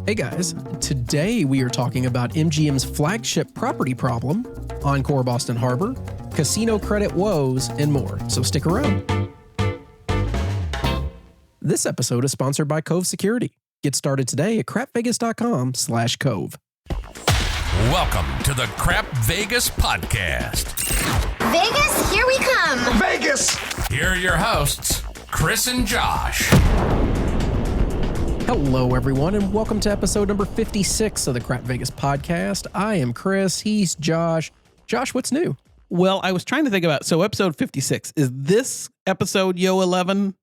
Hey guys, today we are talking about MGM's flagship property problem, Encore Boston Harbor, casino credit woes, and more. So stick around. This episode is sponsored by Cove Security. Get started today at crapvegas.com/cove. Welcome to the Crap Vegas podcast. Vegas, here we come. Vegas! Here are your hosts, Chris and Josh. Hello, everyone, and welcome to episode number 56 of the Crap Vegas podcast. I am Chris. He's Josh. Josh, what's new? Well, I was trying to think about, so episode 56, is this episode Yo 11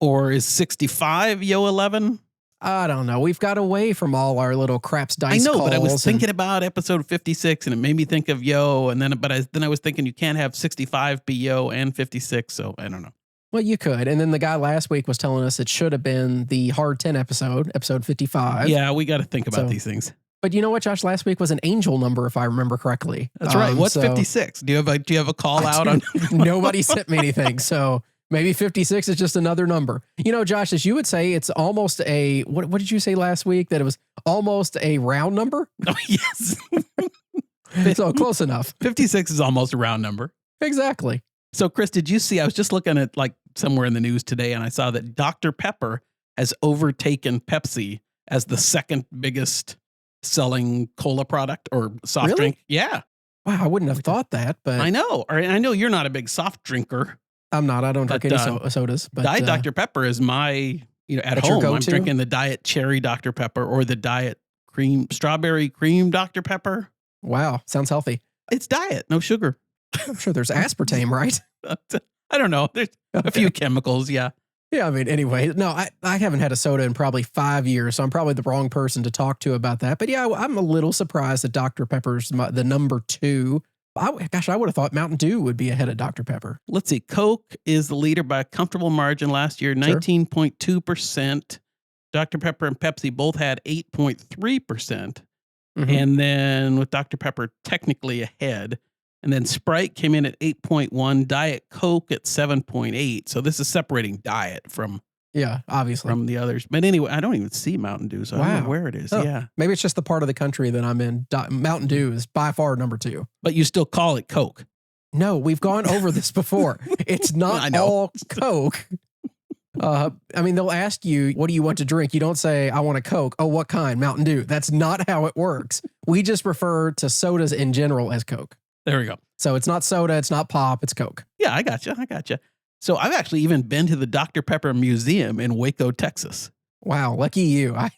or is 65 Yo 11? I don't know. We've got away from all our little craps dice calls. I know, but I was thinking about episode 56 and it made me think of Yo, and then I was thinking you can't have 65 be Yo and 56, so I don't know. Well, you could. And then the guy last week was telling us it should have been the Hard 10 episode 55. Yeah, we got to think about these things. But you know what, Josh? Last week was an angel number, if I remember correctly. That's right. What's 56? Do you have a call out on? Nobody sent me anything, so maybe 56 is just another number. You know, Josh, as you would say, it's almost a what did you say last week? That it was almost a round number? Oh, yes. So close enough. 56 is almost a round number. Exactly. So, Chris, did you see? I was just looking at somewhere in the news today, and I saw that Dr. Pepper has overtaken Pepsi as the second biggest selling cola product or soft drink. Yeah. Wow, I wouldn't have thought that, but I know. I know you're not a big soft drinker. I'm not. I don't drink any sodas. But Diet Dr. Pepper is my, at home, I'm drinking the Diet Cherry Dr. Pepper or the Diet Strawberry Cream Dr. Pepper. Wow, sounds healthy. It's diet, no sugar. I'm sure there's aspartame, right? I don't know. There's a few chemicals, yeah. Yeah, I mean, anyway, no, I haven't had a soda in probably 5 years, so I'm probably the wrong person to talk to about that. But yeah, I'm a little surprised that Dr. Pepper's the number 2. I would have thought Mountain Dew would be ahead of Dr. Pepper. Let's see. Coke is the leader by a comfortable margin last year, 19.2%. Dr. Pepper and Pepsi both had 8.3%. Mm-hmm. And then with Dr. Pepper technically ahead. And then Sprite came in at 8.1, Diet Coke at 7.8. So this is separating Diet from obviously from the others. But anyway, I don't even see Mountain Dew, so I don't know where it is. Yeah, maybe it's just the part of the country that I'm in. Mountain Dew is by far number 2. But you still call it Coke? No, we've gone over this before. It's not all Coke. I mean, they'll ask you, what do you want to drink? You don't say, I want a Coke. Oh, what kind? Mountain Dew. That's not how it works. We just refer to sodas in general as Coke. There we go. So it's not soda, it's not pop, it's Coke. Yeah, I got you. So I've actually even been to the Dr. Pepper Museum in Waco, Texas. Wow, lucky you. I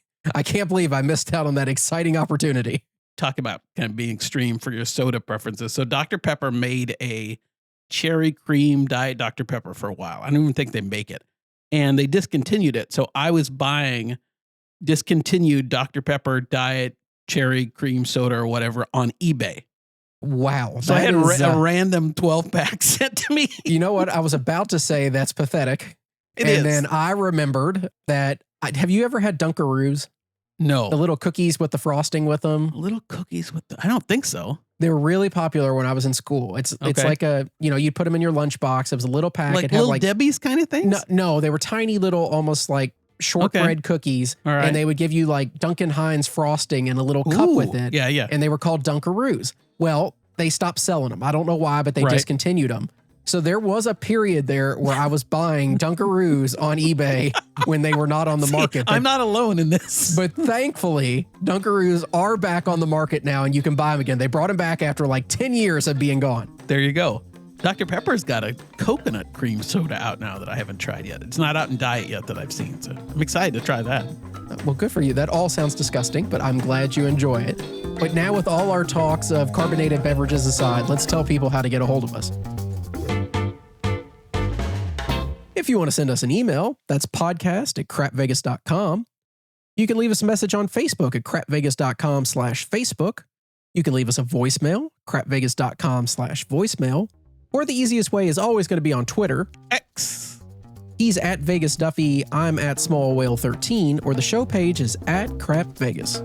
can't believe I missed out on that exciting opportunity. Talk about kind of being extreme for your soda preferences. So Dr. Pepper made a cherry cream Diet Dr. Pepper for a while. I don't even think they make it. And they discontinued it. So I was buying discontinued Dr. Pepper Diet Cherry Cream Soda or whatever on eBay. Wow. So I had a random 12-pack sent to me. You know what? I was about to say that's pathetic. It is. And then I remembered that. Have you ever had Dunkaroos? No. The little cookies with the frosting with them? Little cookies with I don't think so. They were really popular when I was in school. It's like you'd put them in your lunchbox. It was a little pack. Like little Debbie's kind of things? No, they were tiny little, almost like shortbread cookies. All right. And they would give you like Duncan Hines frosting and a little cup with it. Yeah. And they were called Dunkaroos. Well, they stopped selling them. I don't know why, but they discontinued them. So there was a period there where I was buying Dunkaroos on eBay when they were not on the market. I'm not alone in this. But thankfully, Dunkaroos are back on the market now and you can buy them again. They brought them back after like 10 years of being gone. There you go. Dr. Pepper's got a coconut cream soda out now that I haven't tried yet. It's not out in diet yet that I've seen, so I'm excited to try that. Well, good for you. That all sounds disgusting, but I'm glad you enjoy it. But now with all our talks of carbonated beverages aside, let's tell people how to get a hold of us. If you want to send us an email, that's podcast@crapvegas.com. You can leave us a message on Facebook at crapvegas.com/Facebook. You can leave us a voicemail, crapvegas.com/voicemail. Or the easiest way is always going to be on Twitter. X. He's at Vegas Duffy, I'm at Small Whale 13, or the show page is at Crap Vegas.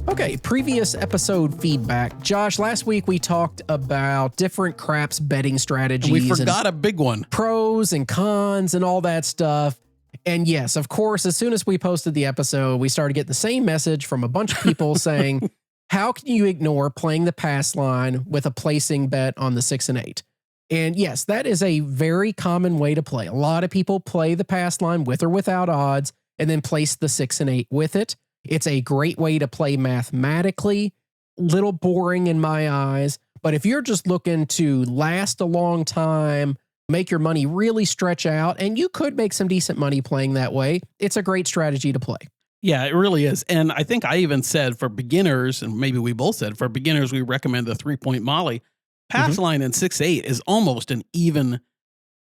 Okay, previous episode feedback. Josh, last week we talked about different craps betting strategies. And we forgot a big one. Pros and cons and all that stuff. And yes, of course, as soon as we posted the episode, we started getting the same message from a bunch of people saying, how can you ignore playing the pass line with a placing bet on the 6 and 8? And yes, that is a very common way to play. A lot of people play the pass line with or without odds and then place the 6 and 8 with it. It's a great way to play mathematically. Little boring in my eyes, but if you're just looking to last a long time, make your money really stretch out, and you could make some decent money playing that way, it's a great strategy to play. Yeah, it really is. And I think I even said for beginners, and maybe we both said for beginners, we recommend the 3-point Molly. Pass line in 6-8 is almost an even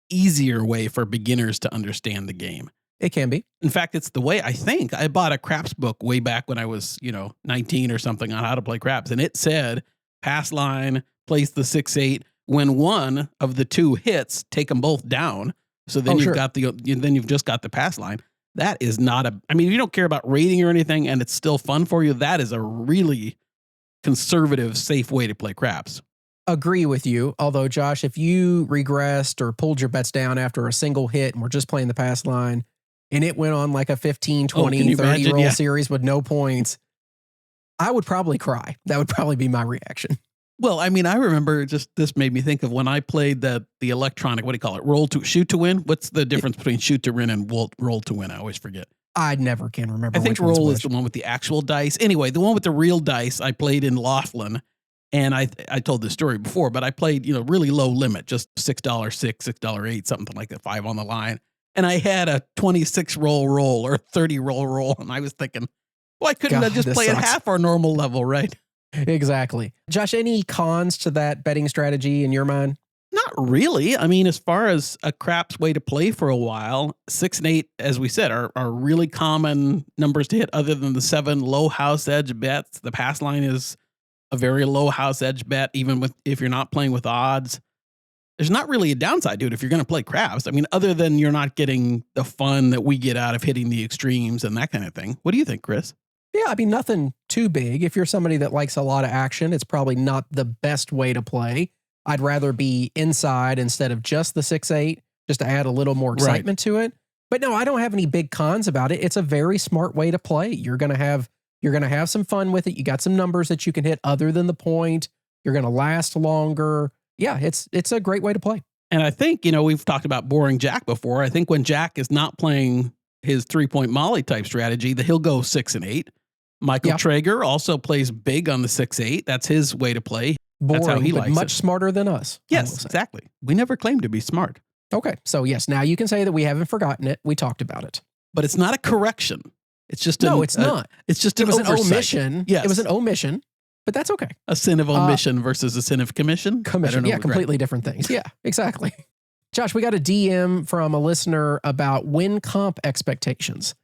easier way for beginners to understand the game. It can be. In fact, it's the way I bought a craps book way back when I was, 19 or something on how to play craps. And it said pass line, place the 6-8. When one of the two hits, take them both down. So then you've just got the pass line. That is not if you don't care about rating or anything and it's still fun for you, that is a really conservative, safe way to play craps. Agree with you. Although, Josh, if you regressed or pulled your bets down after a single hit and we're just playing the pass line and it went on like a 15, 20, 30 roll series with no points, I would probably cry. That would probably be my reaction. Well, I remember this made me think of when I played the electronic, what do you call it? Shoot to win? What's the difference between shoot to win and roll to win? I always forget. I never can remember. I think roll is the one with the actual dice. Anyway, the one with the real dice I played in Laughlin. And I told this story before, but I played, really low limit, just $6, $6, something like that, 5 on the line. And I had a 26 roll or 30 roll. And I was thinking, why couldn't I just play at half our normal level, right? Exactly. Josh, any cons to that betting strategy in your mind? Not really. As far as a craps way to play for a while, 6 and 8, as we said, are really common numbers to hit other than the 7 low house edge bets. The pass line is a very low house edge bet, even if you're not playing with odds. There's not really a downside to it if you're going to play craps. Other than you're not getting the fun that we get out of hitting the extremes and that kind of thing. What do you think, Chris? Yeah, nothing too big. If you're somebody that likes a lot of action, it's probably not the best way to play. I'd rather be inside instead of just the 6-8, just to add a little more excitement to it. But no, I don't have any big cons about it. It's a very smart way to play. You're going to have some fun with it. You got some numbers that you can hit other than the point. You're going to last longer. Yeah, it's a great way to play. And I think, we've talked about boring Jack before. I think when Jack is not playing his 3-point Molly type strategy, that he'll go 6 and 8. Michael Traeger also plays big on the 6-8. That's his way to play. Boring, that's how he likes much smarter than us. Yes, exactly. We never claimed to be smart. Okay, so yes, now you can say that we haven't forgotten it. We talked about it. But it's not a correction. It's just it's not. It's just an omission. Yes. It was an omission, but that's okay. A sin of omission versus a sin of commission. Yeah, completely different things. Yeah, exactly. Josh, we got a DM from a listener about win comp expectations.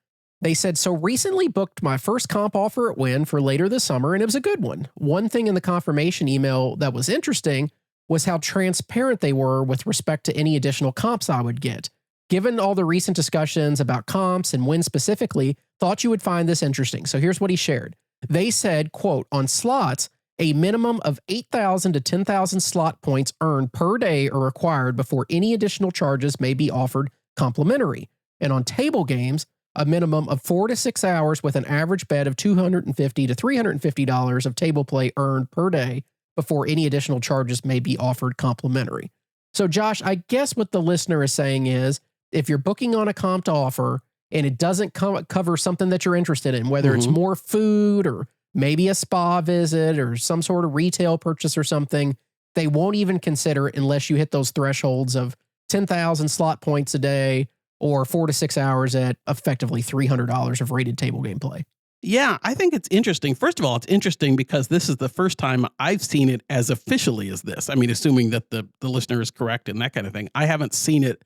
They said, so recently booked my first comp offer at Win for later this summer, and it was a good one. One thing in the confirmation email that was interesting was how transparent they were with respect to any additional comps I would get. Given all the recent discussions about comps and Win specifically, thought you would find this interesting. So here's what he shared. They said, quote, on slots, a minimum of 8,000 to 10,000 slot points earned per day are required before any additional charges may be offered complimentary. And on table games, a minimum of 4 to 6 hours with an average bet of $250 to $350 of table play earned per day before any additional charges may be offered complimentary. So Josh, I guess what the listener is saying is if you're booking on a comped offer and it doesn't cover something that you're interested in, whether it's more food or maybe a spa visit or some sort of retail purchase or something, they won't even consider it unless you hit those thresholds of 10,000 slot points a day or 4 to 6 hours at effectively $300 of rated table game play. Yeah, I think it's interesting. First of all, it's interesting because this is the first time I've seen it as officially as this. Assuming that the listener is correct and that kind of thing. I haven't seen it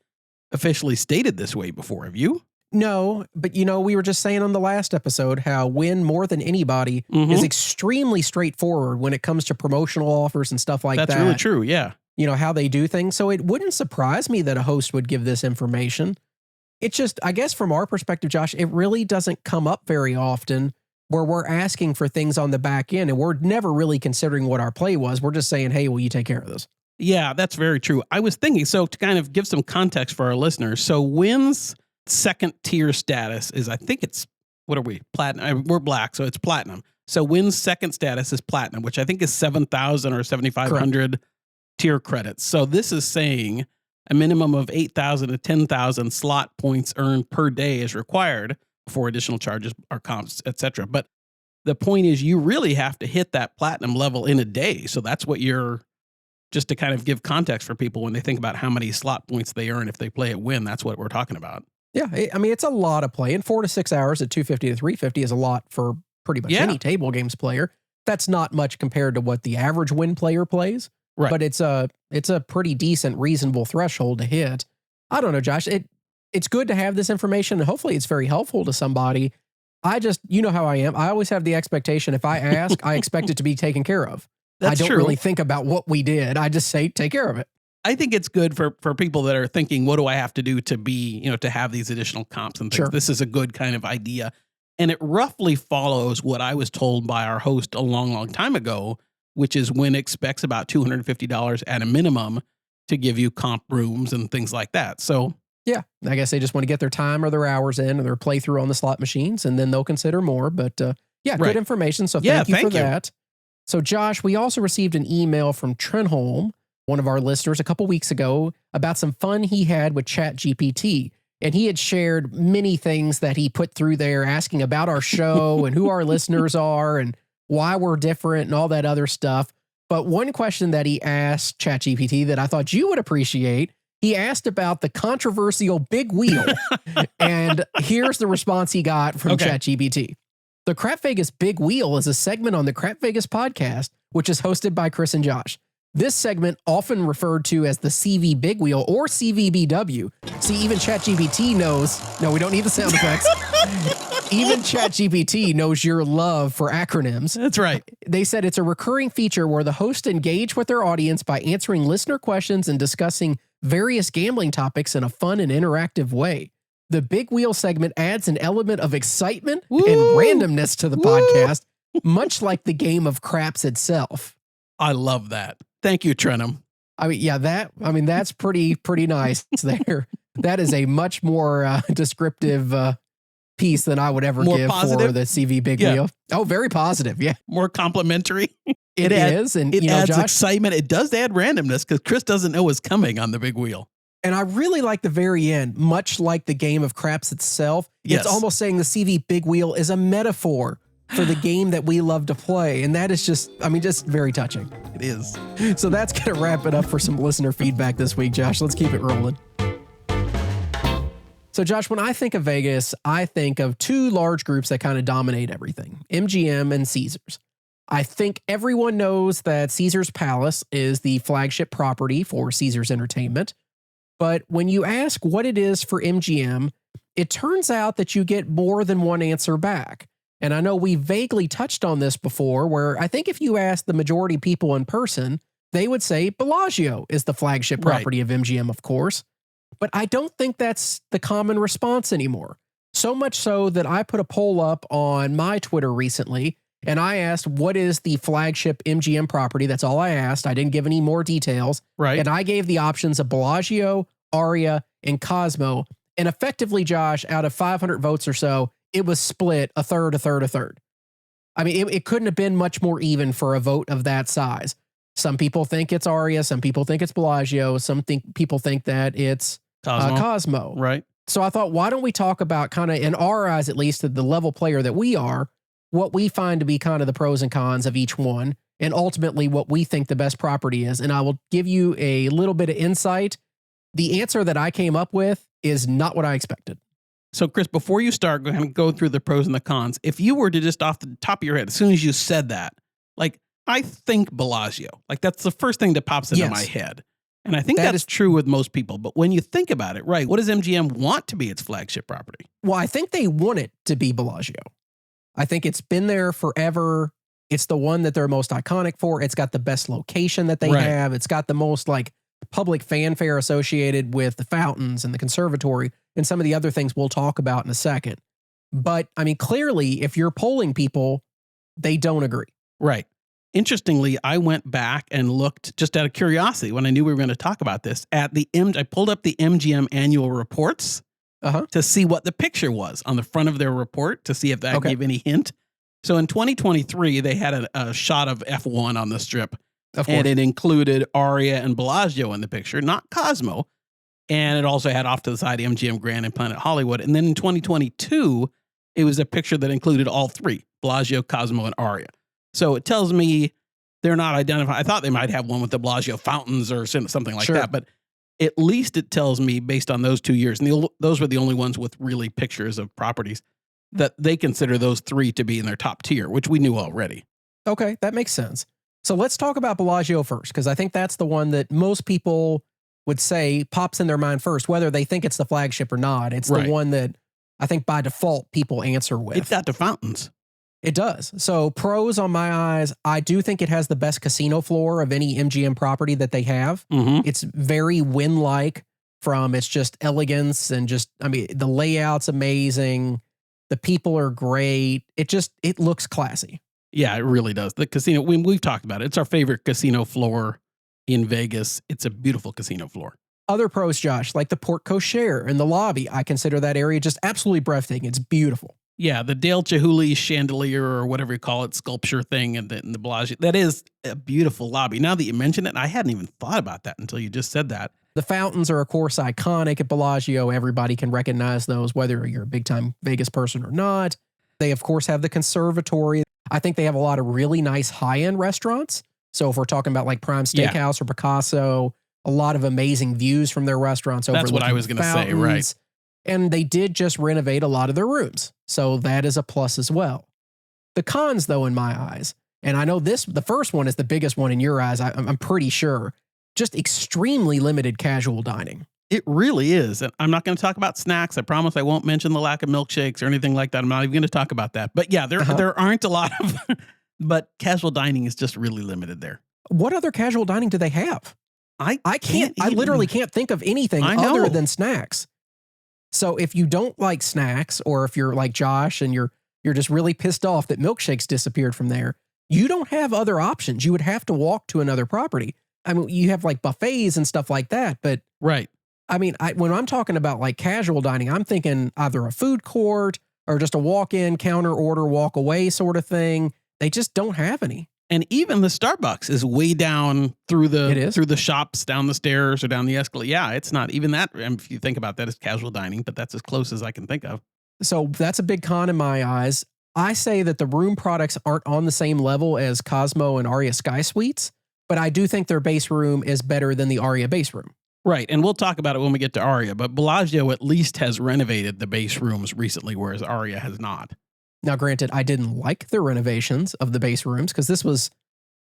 officially stated this way before. Have you? No, but we were just saying on the last episode how Win more than anybody is extremely straightforward when it comes to promotional offers and stuff like that. That's really true, yeah. How they do things. So it wouldn't surprise me that a host would give this information. It's just, I guess from our perspective, Josh, it really doesn't come up very often where we're asking for things on the back end and we're never really considering what our play was. We're just saying, hey, will you take care of this? Yeah, that's very true. I was thinking, so to kind of give some context for our listeners, so Win's second tier status is, I think it's, what are we? Platinum. We're black, so it's platinum. So Wynn's second status is platinum, which I think is 7,000 or 7,500 tier credits. So this is saying a minimum of 8,000 to 10,000 slot points earned per day is required before additional charges are comps, etc. But the point is, you really have to hit that platinum level in a day. So that's what you're, just to kind of give context for people when they think about how many slot points they earn if they play at Wynn, that's what we're talking about. Yeah, I mean, it's a lot of play. And 4 to 6 hours at 250 to 350 is a lot for pretty much any table games player. That's not much compared to what the average Wynn player plays. Right. But it's a pretty decent, reasonable threshold to hit. I don't know, Josh. It's good to have this information, and hopefully it's very helpful to somebody. You know how I am. I always have the expectation if I ask, I expect it to be taken care of. That's I don't true. really think about what we did. I just say, take care of it. I think it's good for people that are thinking, what do I have to do to be, to have these additional comps and things. Sure. This is a good kind of idea. And it roughly follows what I was told by our host a long, long time ago, which is Wynn expects about $250 at a minimum to give you comp rooms and things like that. So yeah, I guess they just want to get their time or their hours in or their playthrough on the slot machines, and then they'll consider more. But good information. So thank you for that. So Josh, we also received an email from Trenholm, one of our listeners, a couple weeks ago about some fun he had with ChatGPT. And he had shared many things that he put through there, asking about our show and who our listeners are and why we're different and all that other stuff. But one question that he asked ChatGPT that I thought you would appreciate, he asked about the controversial big wheel. And here's the response he got from ChatGPT. The Crap Vegas Big Wheel is a segment on the Crap Vegas podcast, which is hosted by Chris and Josh. This segment, often referred to as the CV Big Wheel or CVBW. See, even ChatGPT knows. No, we don't need the sound effects. Even ChatGPT knows your love for acronyms. That's right. They said it's a recurring feature where the hosts engage with their audience by answering listener questions and discussing various gambling topics in a fun and interactive way. The Big Wheel segment adds an element of excitement and randomness to the podcast, much like the game of craps itself. I love that. Thank you, Trenholm. I mean, yeah, that's pretty nice there. That is a much more descriptive piece than I would ever give for the CV Big Wheel. Oh, very positive. Yeah. More complimentary. It is. And it adds Josh, excitement. It does add randomness because Chris doesn't know what's coming on the Big Wheel. And I really like the very end, much like the game of craps itself. Yes. It's almost saying the CV Big Wheel is a metaphor for the game that we love to play. And that is just very touching. It is. So that's going to wrap it up for some listener feedback this week, Josh. Let's keep it rolling. So Josh, when I think of Vegas, I think of two large groups that kind of dominate everything, MGM and Caesars. I think everyone knows that Caesars Palace is the flagship property for Caesars Entertainment. But when you ask what it is for MGM, it turns out that you get more than one answer back. And I know we vaguely touched on this before, where I think if you ask the majority of people in person, they would say Bellagio is the flagship property of MGM, of course. But I don't think that's the common response anymore. So much so that I put a poll up on my Twitter recently, and I asked, what is the flagship MGM property? That's all I asked. I didn't give any more details. Right. And I gave the options of Bellagio, Aria, and Cosmo. And effectively, Josh, out of 500 votes or so, it was split a third. I mean, it couldn't have been much more even for a vote of that size. Some people think it's Aria. Some people think it's Bellagio. People think that it's Cosmo. Right. So I thought, why don't we talk about kind of, in our eyes at least, the level player that we are, what we find to be kind of the pros and cons of each one, and ultimately what we think the best property is. And I will give you a little bit of insight. The answer that I came up with is not what I expected. So, Chris, before you start go through the pros and the cons, if you were to just off the top of your head, as soon as you said that, like, I think Bellagio, like that's the first thing that pops into my head. And I think that's true with most people. But when you think about it, right, what does MGM want to be its flagship property? Well, I think they want it to be Bellagio. I think it's been there forever. It's the one that they're most iconic for. It's got the best location that they have. It's got the most public fanfare associated with the fountains and the conservatory and some of the other things we'll talk about in a second. But I mean, clearly, if you're polling people, they don't agree. Right. Interestingly, I went back and looked just out of curiosity when I knew we were going to talk about this I pulled up the MGM annual reports to see what the picture was on the front of their report to see if that gave any hint. So in 2023, they had a shot of F1 on the strip, and it included Aria and Bellagio in the picture, not Cosmo. And it also had off to the side MGM Grand and Planet Hollywood. And then in 2022, it was a picture that included all three, Bellagio, Cosmo, and Aria. So it tells me they're not identifying. I thought they might have one with the Bellagio fountains or something like that, but at least it tells me based on those 2 years, and those were the only ones with really pictures of properties, that they consider those three to be in their top tier, which we knew already. Okay, that makes sense. So let's talk about Bellagio first, because I think that's the one that most people would say pops in their mind first, whether they think it's the flagship or not. It's the one that I think by default people answer with. It's got the fountains. It does. So pros on my eyes, I do think it has the best casino floor of any MGM property that they have. It's very Wynn-like from its just elegance and just, I mean, the layout's amazing. The people are great. It looks classy. Yeah, it really does. The casino, we've talked about it. It's our favorite casino floor in Vegas. It's a beautiful casino floor. Other pros, Josh, like the porte cochere and the lobby, I consider that area just absolutely breathtaking. It's beautiful. Yeah, the Dale Chihuly chandelier or whatever you call it, sculpture thing and the Bellagio. That is a beautiful lobby. Now that you mention it, I hadn't even thought about that until you just said that. The fountains are, of course, iconic at Bellagio. Everybody can recognize those, whether you're a big-time Vegas person or not. They, of course, have the conservatory. I think they have a lot of really nice high-end restaurants. So if we're talking about like Prime Steakhouse or Picasso, a lot of amazing views from their restaurants. That's what I was going to say, right. And they did just renovate a lot of their rooms. So that is a plus as well. The cons, though, in my eyes, and I know the first one is the biggest one in your eyes, I'm pretty sure, just extremely limited casual dining. It really is. And I'm not going to talk about snacks. I promise I won't mention the lack of milkshakes or anything like that. I'm not even going to talk about that. But yeah, there aren't a lot of, but casual dining is just really limited there. What other casual dining do they have? I literally can't think of anything other than snacks. So if you don't like snacks, or if you're like Josh and you're just really pissed off that milkshakes disappeared from there, you don't have other options. You would have to walk to another property. I mean, you have like buffets and stuff like that, but I mean, when I'm talking about like casual dining, I'm thinking either a food court or just a walk-in, counter order, walk away sort of thing. They just don't have any. And even the Starbucks is way down through the shops, down the stairs or down the escalator. Yeah, it's not even that. If you think about that, it's casual dining, but that's as close as I can think of. So that's a big con in my eyes. I say that the room products aren't on the same level as Cosmo and Aria Sky Suites, but I do think their base room is better than the Aria base room. Right, and we'll talk about it when we get to Aria, but Bellagio at least has renovated the base rooms recently, whereas Aria has not. Now, granted, I didn't like the renovations of the base rooms because this was,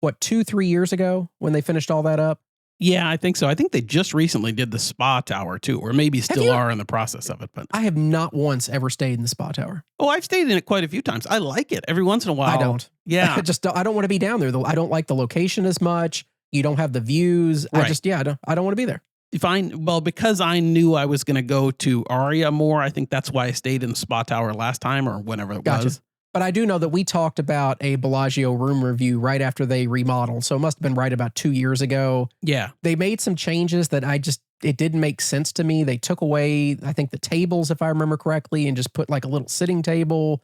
2-3 years ago when they finished all that up? Yeah, I think so. I think they just recently did the spa tower too, or maybe still are in the process of it. But I have not once ever stayed in the spa tower. Oh, I've stayed in it quite a few times. I like it every once in a while. I don't. Yeah. I don't want to be down there. I don't like the location as much. You don't have the views. Right. I don't want to be there. Because I knew I was going to go to Aria more, I think that's why I stayed in the spa tower last time or whenever it was. But I do know that we talked about a Bellagio room review right after they remodeled. So it must have been right about 2 years ago. Yeah. They made some changes that it didn't make sense to me. They took away, I think, the tables, if I remember correctly, and just put like a little sitting table.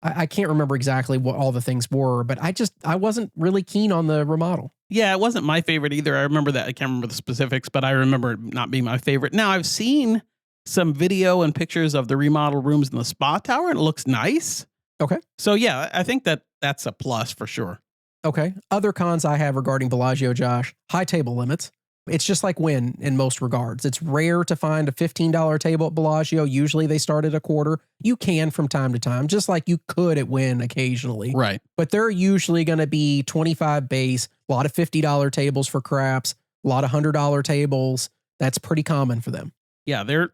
I can't remember exactly what all the things were, but I wasn't really keen on the remodel. Yeah, it wasn't my favorite either. I remember that. I can't remember the specifics, but I remember it not being my favorite. Now, I've seen some video and pictures of the remodeled rooms in the spa tower, and it looks nice. Okay. So, yeah, I think that's a plus for sure. Okay. Other cons I have regarding Bellagio, Josh, high table limits. It's just like Wynn in most regards. It's rare to find a $15 table at Bellagio. Usually they start at a quarter. You can from time to time, just like you could at Wynn occasionally. Right. But they're usually going to be 25 base, a lot of $50 tables for craps, a lot of $100 tables. That's pretty common for them. Yeah, they're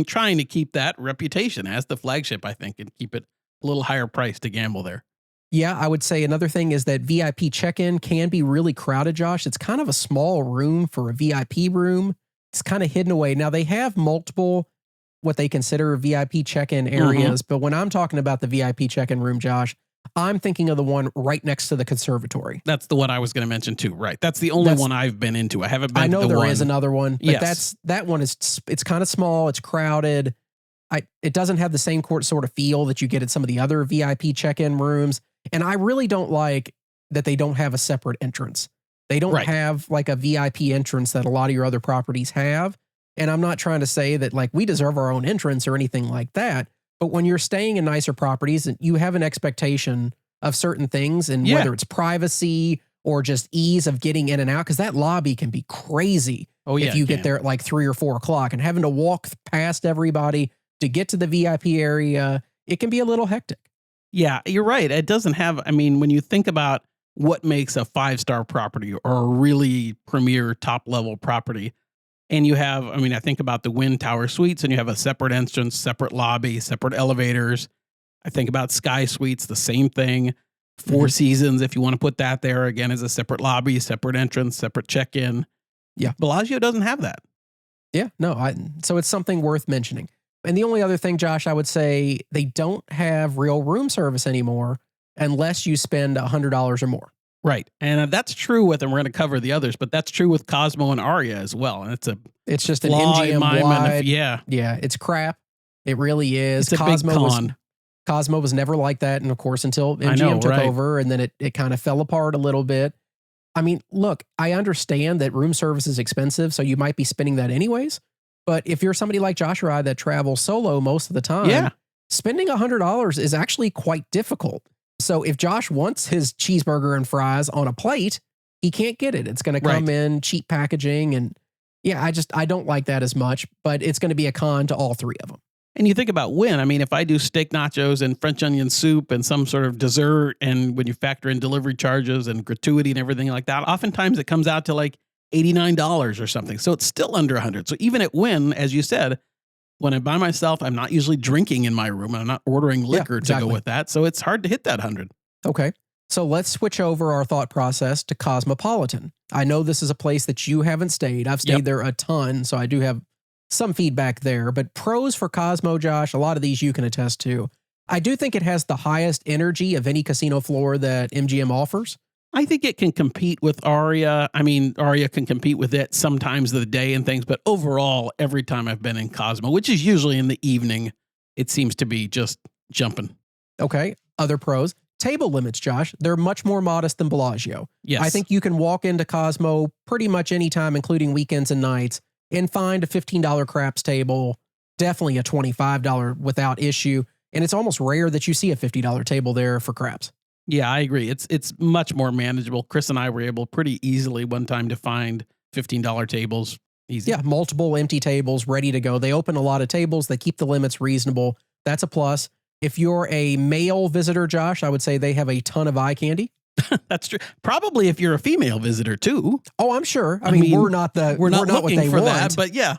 trying to keep that reputation as the flagship, I think, and keep it a little higher price to gamble there. Yeah, I would say another thing is that VIP check-in can be really crowded, Josh. It's kind of a small room for a VIP room. It's kind of hidden away. Now, they have multiple what they consider VIP check-in areas, but when I'm talking about the VIP check-in room, Josh, I'm thinking of the one right next to the conservatory. That's the one I was going to mention too, right? That's the only one I've been into. I haven't been to the one. I know there is another one, but that one is, it's kind of small, it's crowded. It doesn't have the same sort of feel that you get at some of the other VIP check-in rooms. And I really don't like that they don't have a separate entrance. They don't have like a VIP entrance that a lot of your other properties have. And I'm not trying to say that like we deserve our own entrance or anything like that. But when you're staying in nicer properties, you have an expectation of certain things, and whether it's privacy or just ease of getting in and out, because that lobby can be crazy if you get there at like 3 or 4 o'clock and having to walk past everybody to get to the VIP area, it can be a little hectic. Yeah, you're right. It doesn't have, I mean, when you think about what makes a 5-star property or a really premier top level property, and you have, I mean, I think about the Wynn Tower Suites, and you have a separate entrance, separate lobby, separate elevators. I think about Sky Suites, the same thing. Four Seasons, if you want to put that there, again, as a separate lobby, separate entrance, separate check-in. Yeah. Bellagio doesn't have that. Yeah, no, so it's something worth mentioning. And the only other thing, Josh, I would say they don't have real room service anymore unless you spend $100 or more. Right. And that's true with, and we're going to cover the others, but that's true with Cosmo and Aria as well. And it's just an MGM wide. Yeah, it's crap. It really is. It's a big con. Cosmo was never like that. And of course, until MGM took over, and then it kind of fell apart a little bit. I mean, look, I understand that room service is expensive, so you might be spending that anyways. But if you're somebody like Josh or I that travels solo most of the time, spending $100 is actually quite difficult. So if Josh wants his cheeseburger and fries on a plate, he can't get it. It's going to come in cheap packaging. And I don't like that as much, but it's going to be a con to all three of them. And you think about Wynn, I mean, if I do steak nachos and French onion soup and some sort of dessert, and when you factor in delivery charges and gratuity and everything like that, oftentimes it comes out to like $89 or something. So it's still under $100. So even at Wynn, as you said, when I'm by myself, I'm not usually drinking in my room. I'm not ordering liquor to go with that. So it's hard to hit that 100. Okay. So let's switch over our thought process to Cosmopolitan. I know this is a place that you haven't stayed. I've stayed there a ton, so I do have some feedback there. But pros for Cosmo, Josh, a lot of these you can attest to. I do think it has the highest energy of any casino floor that MGM offers. I think it can compete with Aria. I mean, Aria can compete with it sometimes of the day and things, but overall, every time I've been in Cosmo, which is usually in the evening, it seems to be just jumping. Okay. Other pros. Table limits, Josh. They're much more modest than Bellagio. Yes. I think you can walk into Cosmo pretty much anytime, including weekends and nights, and find a $15 craps table, definitely a $25 without issue. And it's almost rare that you see a $50 table there for craps. Yeah, I agree. It's much more manageable. Chris and I were able pretty easily one time to find $15 tables. Easy. Yeah, multiple empty tables ready to go. They open a lot of tables. They keep the limits reasonable. That's a plus. If you're a male visitor, Josh, I would say they have a ton of eye candy. That's true. Probably if you're a female visitor too. Oh, I'm sure. I mean, we're not looking what they for want, that, but yeah.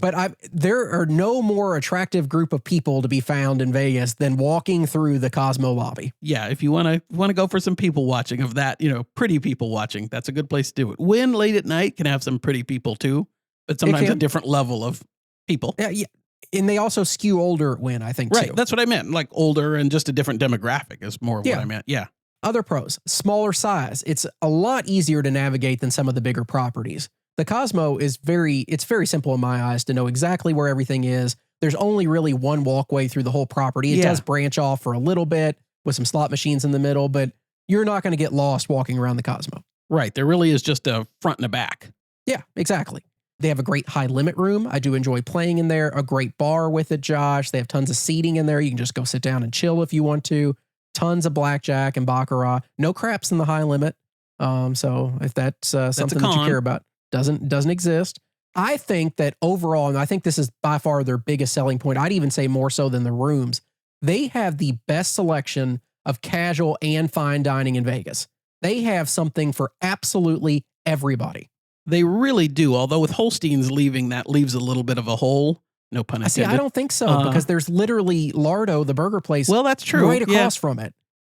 But there are no more attractive group of people to be found in Vegas than walking through the Cosmo lobby. Yeah, if you want to go for some people watching of that, pretty people watching, that's a good place to do it. Wynn late at night can have some pretty people too, but sometimes a different level of people. Yeah. And they also skew older at Wynn, I think, too. Right, that's what I meant. Like older and just a different demographic is more of what I meant. Yeah. Other pros, smaller size. It's a lot easier to navigate than some of the bigger properties. The Cosmo is very simple in my eyes to know exactly where everything is. There's only really one walkway through the whole property. It does branch off for a little bit with some slot machines in the middle, but you're not going to get lost walking around the Cosmo. Right. There really is just a front and a back. Yeah, exactly. They have a great high limit room. I do enjoy playing in there. A great bar with it, Josh. They have tons of seating in there. You can just go sit down and chill if you want to. Tons of blackjack and baccarat. No craps in the high limit. So if that's something that you care about, doesn't exist. I think that overall, and I think this is by far their biggest selling point, I'd even say more so than the rooms, they have the best selection of casual and fine dining in Vegas. They have something for absolutely everybody. They really do. Although with Holstein's leaving, that leaves a little bit of a hole. No pun intended. See, I don't think so, because there's literally Lardo, the burger place, well, that's true, right across from it.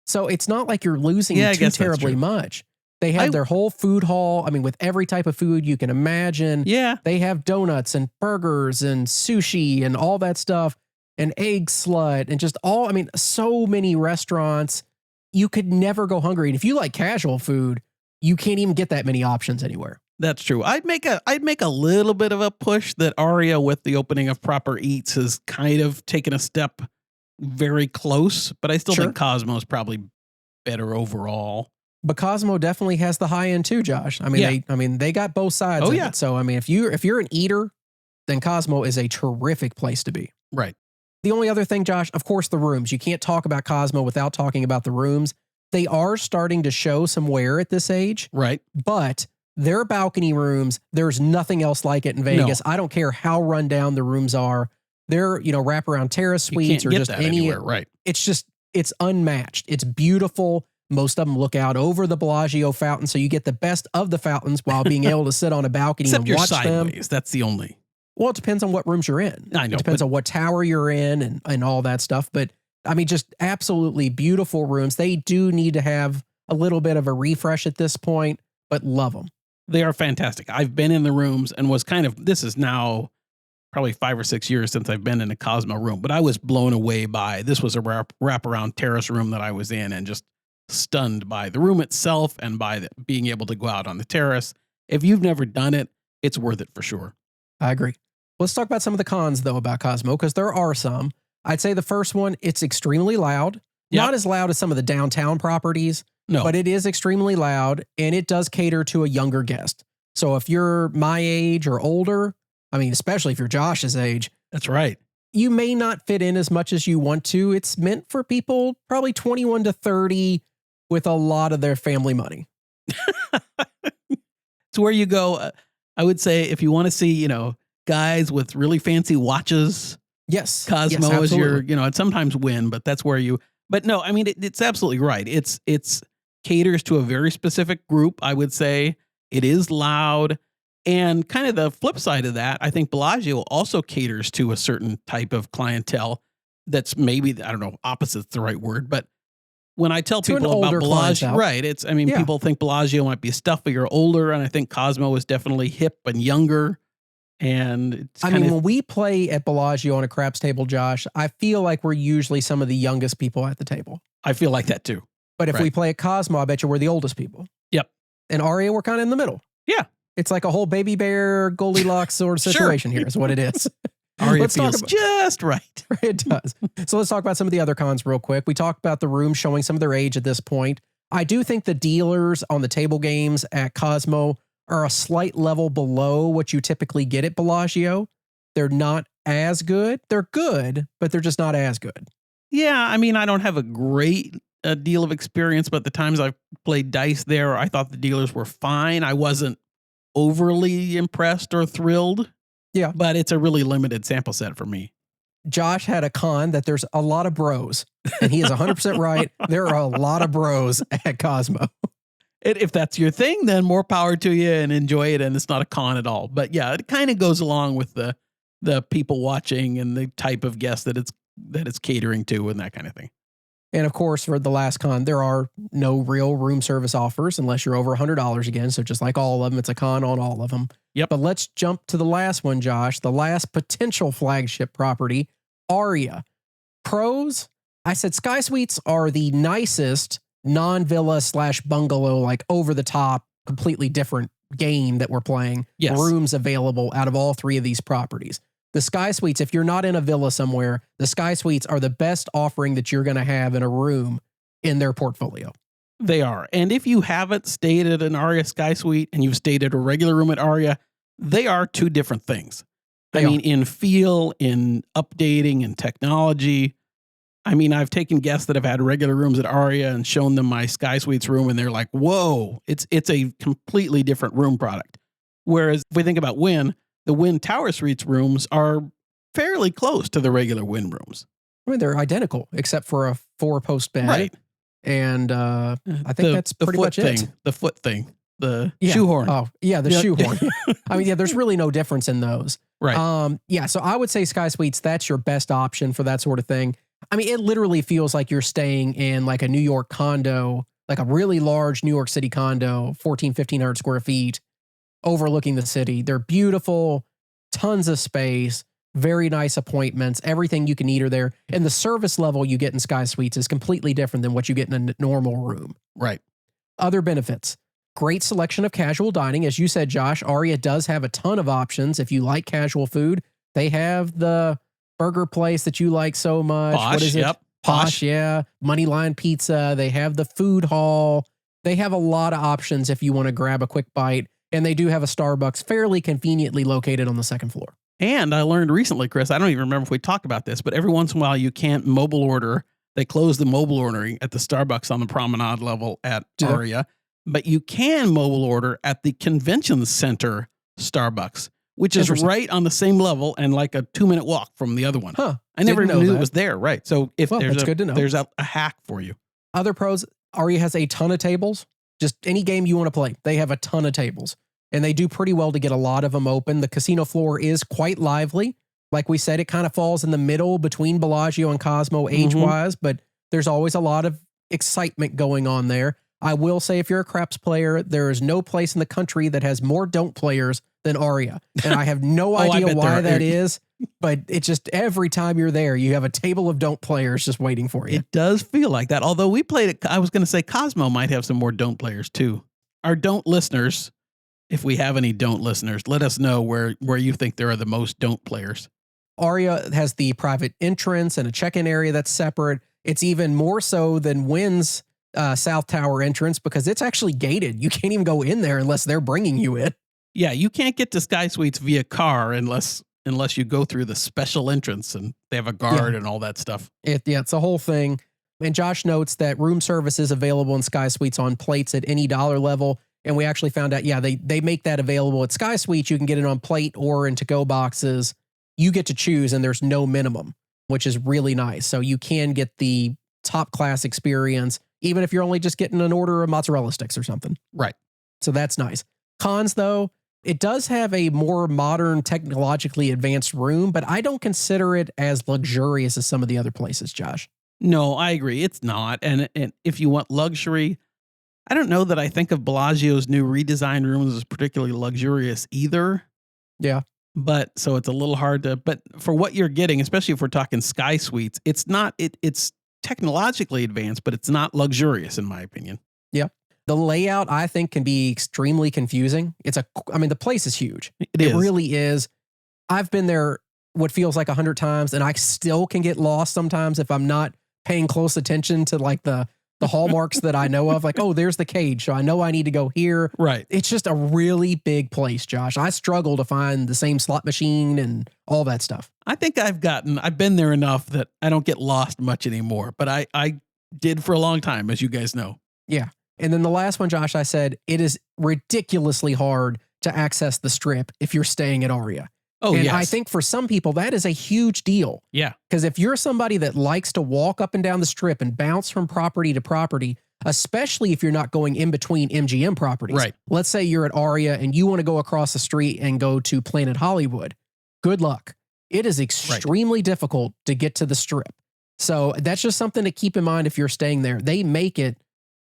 So it's not like you're losing too terribly much. They have their whole food hall. I mean, with every type of food you can imagine. Yeah. They have donuts and burgers and sushi and all that stuff and egg slut and just so many restaurants. You could never go hungry. And if you like casual food, you can't even get that many options anywhere. That's true. I'd make a little bit of a push that Aria with the opening of Proper Eats has kind of taken a step very close, but I still think Cosmo is probably better overall. But Cosmo definitely has the high end too, Josh. I mean, they got both sides of it. So I mean, if you're an eater, then Cosmo is a terrific place to be. Right. The only other thing, Josh, of course, the rooms. You can't talk about Cosmo without talking about the rooms. They are starting to show some wear at this age. Right. But their balcony rooms, there's nothing else like it in Vegas. No. I don't care how run down the rooms are. They're, wraparound terrace suites or just anywhere. Right. It's unmatched. It's beautiful. Most of them look out over the Bellagio fountain, so you get the best of the fountains while being able to sit on a balcony Except and you're watch sideways. them. That's the only. Well, it depends on what rooms you're in. I know. It depends on what tower you're in and all that stuff. But I mean, just absolutely beautiful rooms. They do need to have a little bit of a refresh at this point, but love them. They are fantastic. I've been in the rooms and was this is now probably 5 or 6 years since I've been in a Cosmo room, but I was blown away by, this was a wraparound terrace room that I was in and just stunned by the room itself and by being able to go out on the terrace. If you've never done it, it's worth it for sure. I agree. Let's talk about some of the cons though about Cosmo, because there are some. I'd say the first one, it's extremely loud. Yep. Not as loud as some of the downtown properties, but it is extremely loud and it does cater to a younger guest. So if you're my age or older, I mean, especially if you're Josh's age. That's right. You may not fit in as much as you want to. It's meant for people probably 21 to 30 with a lot of their family money. It's where you go. I would say if you want to see, guys with really fancy watches. Yes. Cosmo is your, and sometimes Wynn, but that's where but no, I mean, it's absolutely right. It's caters to a very specific group. I would say it is loud. And kind of the flip side of that, I think Bellagio also caters to a certain type of clientele that's maybe, I don't know, opposite's the right word, but when I tell people about Bellagio, right, people think Bellagio might be stuffy or older, and I think Cosmo is definitely hip and younger. And it's when we play at Bellagio on a craps table, Josh, I feel like we're usually some of the youngest people at the table. I feel like that too. But if we play at Cosmo, I bet you we're the oldest people. Yep. And Aria, we're kind of in the middle. Yeah. It's like a whole baby bear Goldilocks sort of situation here is what it is. Aria feels just right. It does. So let's talk about some of the other cons real quick. We talked about the rooms showing some of their age at this point. I do think the dealers on the table games at Cosmo are a slight level below what you typically get at Bellagio. They're not as good. They're good, but they're just not as good. Yeah, I mean, I don't have a great deal of experience, but the times I've played dice there, I thought the dealers were fine. I wasn't overly impressed or thrilled. Yeah. But it's a really limited sample set for me. Josh had a con that there's a lot of bros, and he is 100% right. There are a lot of bros at Cosmo. If that's your thing, then more power to you and enjoy it. And it's not a con at all. But yeah, it kind of goes along with the people watching and the type of guest that it's catering to and that kind of thing. And of course, for the last con, there are no real room service offers unless you're over $100 again. So just like all of them, it's a con on all of them. Yep. But let's jump to the last one, Josh. The last potential flagship property, Aria. Pros, I said Sky Suites are the nicest non-villa / bungalow, like over the top, completely different game that we're playing. Yes. Rooms available out of all three of these properties. The Sky Suites, if you're not in a villa somewhere, the Sky Suites are the best offering that you're going to have in a room in their portfolio. They are. And if you haven't stayed at an Aria Sky Suite and you've stayed at a regular room at Aria, they are two different things. I mean, in feel, in updating, and technology. I mean, I've taken guests that have had regular rooms at Aria and shown them my Sky Suites room, and they're like, whoa, it's a completely different room product. Whereas if we think about Wynn, the Wynn Tower Suites rooms are fairly close to the regular Wynn rooms. I mean, they're identical except for a 4-post bed. Right. And I think that's pretty much it. The foot thing. The shoehorn. Oh, yeah, the shoehorn. I mean, there's really no difference in those. Right. So I would say Sky Suites, that's your best option for that sort of thing. I mean, it literally feels like you're staying in like a New York condo, like a really large New York City condo, 1,500 square feet, overlooking the city. They're beautiful, tons of space, very nice appointments, everything you can need are there. And the service level you get in Sky Suites is completely different than what you get in a normal room. Right. Other benefits. Great selection of casual dining. As you said, Josh, Aria does have a ton of options. If you like casual food, they have the burger place that you like so much. Posh, what is it? yep. Posh, yeah. Moneyline Pizza. They have the food hall. They have a lot of options if you want to grab a quick bite. And they do have a Starbucks fairly conveniently located on the second floor. And I learned recently, Chris, I don't even remember if we talked about this, but every once in a while you can't mobile order. They close the mobile ordering at the Starbucks on the promenade level at Aria. But you can mobile order at the convention center Starbucks, which is right on the same level and like a 2-minute walk from the other one. Huh. I never knew it was there. Right. So if that's good to know. There's a hack for you. Other pros, Aria has a ton of tables. Just any game you want to play, they have a ton of tables. And they do pretty well to get a lot of them open. The casino floor is quite lively. Like we said, it kind of falls in the middle between Bellagio and Cosmo age-wise, but there's always a lot of excitement going on there. I will say, if you're a craps player, there is no place in the country that has more don't players than Aria. And I have no idea why that is, but it's just every time you're there, you have a table of don't players just waiting for you. It does feel like that. Although we played it, I was going to say Cosmo might have some more don't players too. Our don't listeners, if we have any don't listeners, let us know where you think there are the most don't players. Aria has the private entrance and a check-in area that's separate. It's even more so than Wynn's South Tower entrance because it's actually gated. You can't even go in there unless they're bringing you in. Yeah, you can't get to Sky Suites via car unless you go through the special entrance and they have a guard and all that stuff. It's a whole thing. And Josh notes that room service is available in Sky Suites on plates at any dollar level. And we actually found out, they make that available at Sky Suites. You can get it on plate or in to-go boxes. You get to choose and there's no minimum, which is really nice. So you can get the top class experience, even if you're only just getting an order of mozzarella sticks or something. Right. So that's nice. Cons, though, it does have a more modern, technologically advanced room, but I don't consider it as luxurious as some of the other places, Josh. No, I agree. It's not. And if you want luxury, I don't know that I think of Bellagio's new redesigned rooms as particularly luxurious either. Yeah. But so it's a little hard to, but for what you're getting, especially if we're talking Sky Suites, it's not, it's technologically advanced, but it's not luxurious in my opinion. Yeah. The layout, I think, can be extremely confusing. The place is huge. It really is. I've been there what feels like 100 times, and I still can get lost sometimes if I'm not paying close attention to like the hallmarks that I know of. Like, oh, there's the cage, so I know I need to go here. Right. It's just a really big place, Josh. I struggle to find the same slot machine and all that stuff. I think I've been there enough that I don't get lost much anymore, but I did for a long time, as you guys know. Yeah. And then the last one, Josh, I said, it is ridiculously hard to access the Strip if you're staying at Aria. Oh, and yes. I think for some people, that is a huge deal. Yeah. Because if you're somebody that likes to walk up and down the Strip and bounce from property to property, especially if you're not going in between MGM properties. Right. Let's say you're at Aria and you want to go across the street and go to Planet Hollywood. Good luck. It is extremely difficult to get to the Strip. So that's just something to keep in mind if you're staying there. They make it,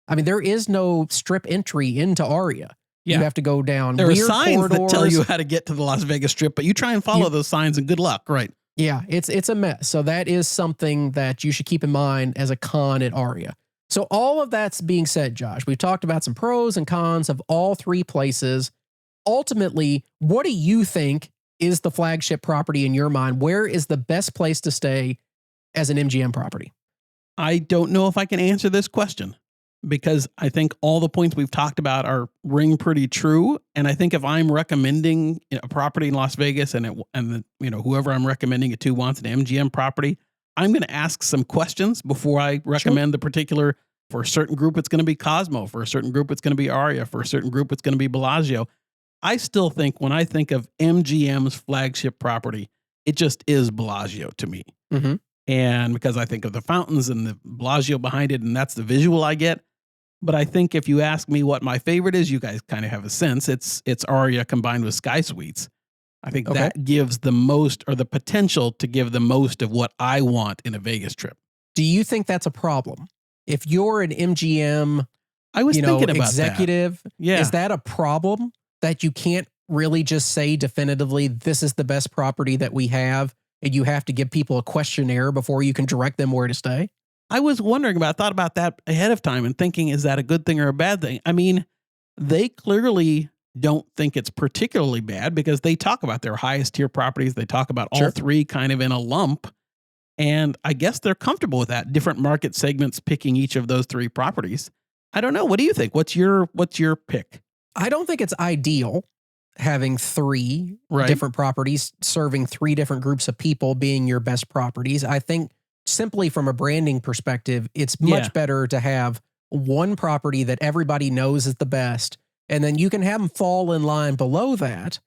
there is no Strip entry into Aria. Yeah. You have to go down There are weird signs corridors that tell you how to get to the Las Vegas Strip, but you try and follow those signs and good luck. Right. Yeah, it's a mess. So that is something that you should keep in mind as a con at Aria. So all of that's being said, Josh, we've talked about some pros and cons of all three places. Ultimately, what do you think is the flagship property in your mind? Where is the best place to stay as an MGM property? I don't know if I can answer this question because I think all the points we've talked about ring pretty true. And I think if I'm recommending a property in Las Vegas and whoever I'm recommending it to wants an MGM property, I'm going to ask some questions before I recommend the particular. For a certain group, it's going to be Cosmo. For a certain group, it's going to be Aria. For a certain group, it's going to be Bellagio. I still think when I think of MGM's flagship property, it just is Bellagio to me. Mm-hmm. And because I think of the fountains and the Bellagio behind it, and that's the visual I get. But I think if you ask me what my favorite is, you guys kind of have a sense. It's Aria combined with Sky Suites. I think that gives the most, or the potential to give the most of what I want in a Vegas trip. Do you think that's a problem? If you're an MGM, I was thinking about executive, is that a problem that you can't really just say definitively, this is the best property that we have, and you have to give people a questionnaire before you can direct them where to stay? I was thought about that ahead of time and thinking, is that a good thing or a bad thing? they clearly don't think it's particularly bad because they talk about their highest tier properties. They talk about all three kind of in a lump. And I guess they're comfortable with that. Different market segments picking each of those three properties. I don't know. What do you think? What's your pick? I don't think it's ideal having three different properties serving three different groups of people being your best properties. I think simply from a branding perspective, it's much better to have one property that everybody knows is the best, and then you can have them fall in line below that.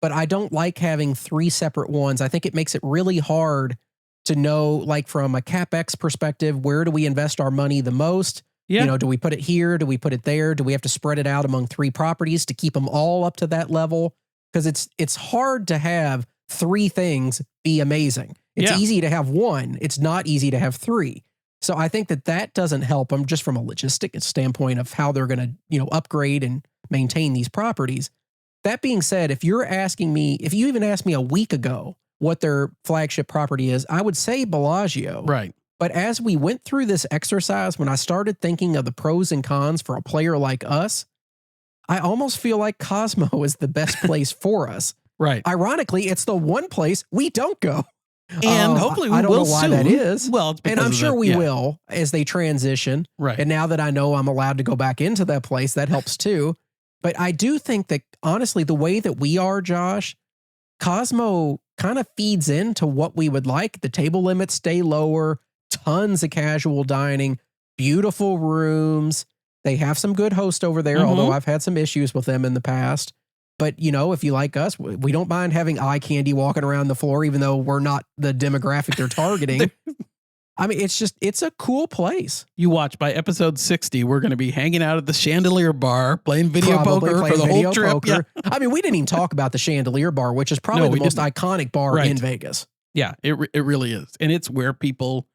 But I don't like having three separate ones. I think it makes it really hard to know, like from a CapEx perspective, where do we invest our money the most? Yeah. You know, do we put it here? Do we put it there? Do we have to spread it out among three properties to keep them all up to that level? Because it's hard to have three things be amazing. It's easy to have one. It's not easy to have three. So I think that doesn't help them just from a logistic standpoint of how they're going to, upgrade and maintain these properties. That being said, if you even asked me a week ago what their flagship property is, I would say Bellagio. Right. But as we went through this exercise, when I started thinking of the pros and cons for a player like us, I almost feel like Cosmo is the best place for us. Right. Ironically, it's the one place we don't go. And hopefully we will I don't know why soon. that is. Well, and I'm sure we will as they transition. Right. And now that I know I'm allowed to go back into that place, that helps too. But I do think that, honestly, the way that we are, Josh, Cosmo kind of feeds into what we would like. The table limits stay lower, tons of casual dining, beautiful rooms. They have some good hosts over there, although I've had some issues with them in the past. But, if you like us, we don't mind having eye candy walking around the floor, even though we're not the demographic they're targeting. I mean, it's a cool place. You watch, by episode 60, we're going to be hanging out at the Chandelier Bar, playing video poker for the whole trip. Yeah. I mean, we didn't even talk about the Chandelier Bar, which is probably the most iconic bar in Vegas. Yeah, it really is. And it's where people,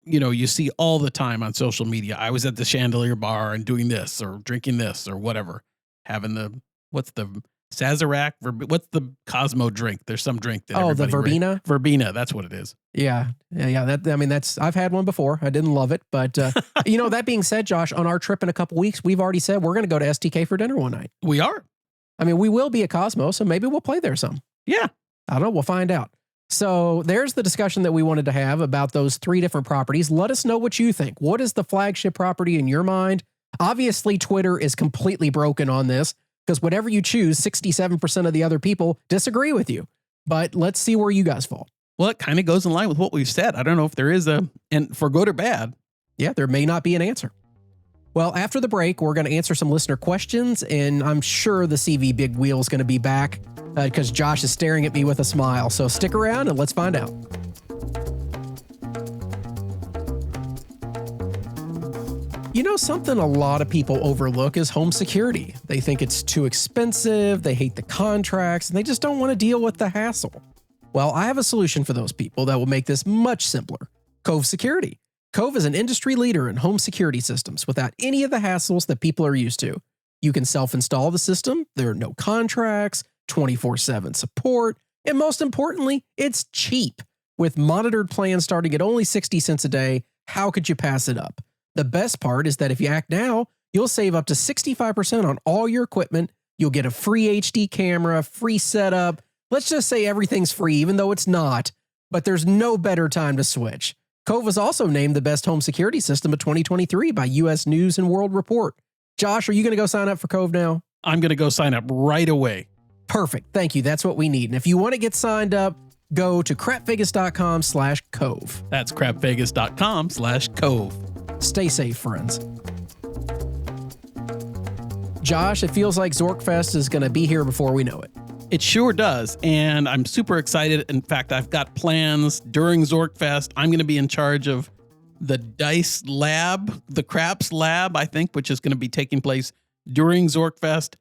you see all the time on social media. I was at the Chandelier Bar and doing this or drinking this or whatever. Having what's the Sazerac? What's the Cosmo drink? There's some drink that the Verbena? Verbena, that's what it is. Yeah. I've had one before. I didn't love it. But, that being said, Josh, on our trip in a couple weeks, we've already said we're going to go to STK for dinner one night. We are. I mean, we will be at Cosmo, so maybe we'll play there some. Yeah. I don't know. We'll find out. So there's the discussion that we wanted to have about those three different properties. Let us know what you think. What is the flagship property in your mind? Obviously, Twitter is completely broken on this because whatever you choose, 67% of the other people disagree with you. But let's see where you guys fall. Well, it kind of goes in line with what we've said. I don't know if there is and for good or bad. Yeah, there may not be an answer. Well, after the break, we're going to answer some listener questions, and I'm sure the CV Big Wheel is going to be back because Josh is staring at me with a smile. So stick around and let's find out. Something a lot of people overlook is home security. They think it's too expensive, they hate the contracts, and they just don't want to deal with the hassle. Well, I have a solution for those people that will make this much simpler. Cove Security. Cove is an industry leader in home security systems without any of the hassles that people are used to. You can self-install the system, there are no contracts, 24/7 support, and most importantly, it's cheap. With monitored plans starting at only 60 cents a day, how could you pass it up? The best part is that if you act now, you'll save up to 65% on all your equipment. You'll get a free HD camera, free setup. Let's just say everything's free, even though it's not. But there's no better time to switch. Cove was also named the best home security system of 2023 by U.S. News and World Report. Josh, are you going to go sign up for Cove now? I'm going to go sign up right away. Perfect. Thank you. That's what we need. And if you want to get signed up, go to crapvegas.com/Cove. That's crapvegas.com/Cove. Stay safe, friends. Josh, it feels like Zorkfest is going to be here before we know it. It sure does. And I'm super excited. In fact, I've got plans during Zorkfest. I'm going to be in charge of the Dice Lab, the Craps Lab, I think, which is going to be taking place during Zorkfest.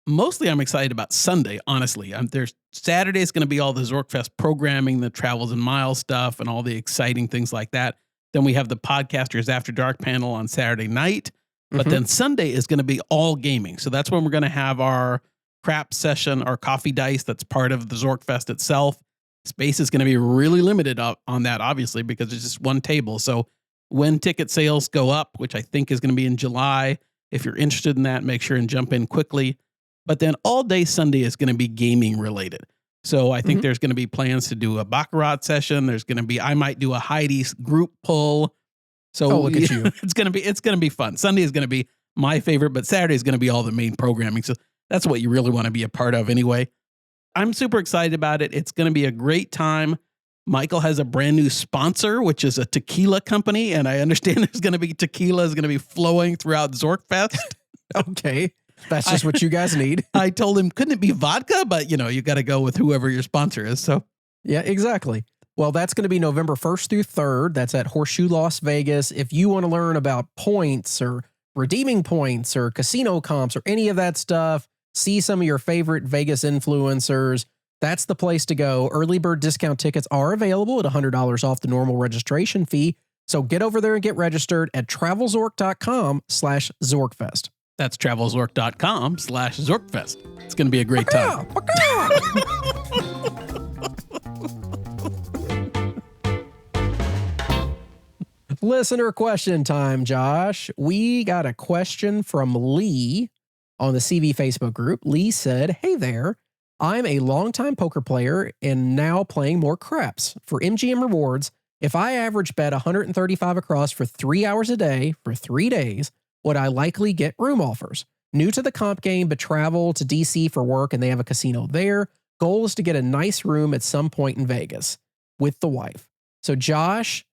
Mostly I'm excited about Sunday, honestly. There's Saturday is going to be all the Zorkfest programming, the Travels and Miles stuff, and all the exciting things like that. Then we have the Podcasters After Dark panel on Saturday night. But then Sunday is going to be all gaming. So that's when we're going to have our crap session, our coffee dice that's part of the Zorkfest itself. Space is going to be really limited on that, obviously, because it's just one table. So when ticket sales go up, which I think is going to be in July, If you're interested in that, make sure and jump in quickly. But then all day Sunday is going to be gaming related. So I think there's going to be plans to do a Baccarat session. There's going to be, I might do a Heidi's group pull. So look at you. It's going to be fun. Sunday is going to be my favorite, but Saturday is going to be all the main programming. So that's what you really want to be a part of anyway. I'm super excited about it. It's going to be a great time. Michael has a brand new sponsor, which is a tequila company. And I understand there's going to be tequila is going to be flowing throughout Zorkfest. Okay. That's just what you guys need. I told him, couldn't it be vodka? But you got to go with whoever your sponsor is. So yeah, exactly. Well, that's going to be November 1st through 3rd. That's at Horseshoe Las Vegas. If you want to learn about points or redeeming points or casino comps or any of that stuff, see some of your favorite Vegas influencers, that's the place to go. Early bird discount tickets are available at $100 off the normal registration fee. So get over there and get registered at travelzork.com/Zorkfest. That's travelzork.com/Zorkfest. It's going to be a great time. Listener question time, Josh. We got a question from Lee on the CV Facebook group. Lee said, "Hey there, I'm a longtime poker player and now playing more craps. For MGM rewards, if I average bet 135 across for 3 hours a day for 3 days, would I likely get room offers? New to the comp game, but travel to DC for work and they have a casino there. Goal is to get a nice room at some point in Vegas with the wife." So Josh,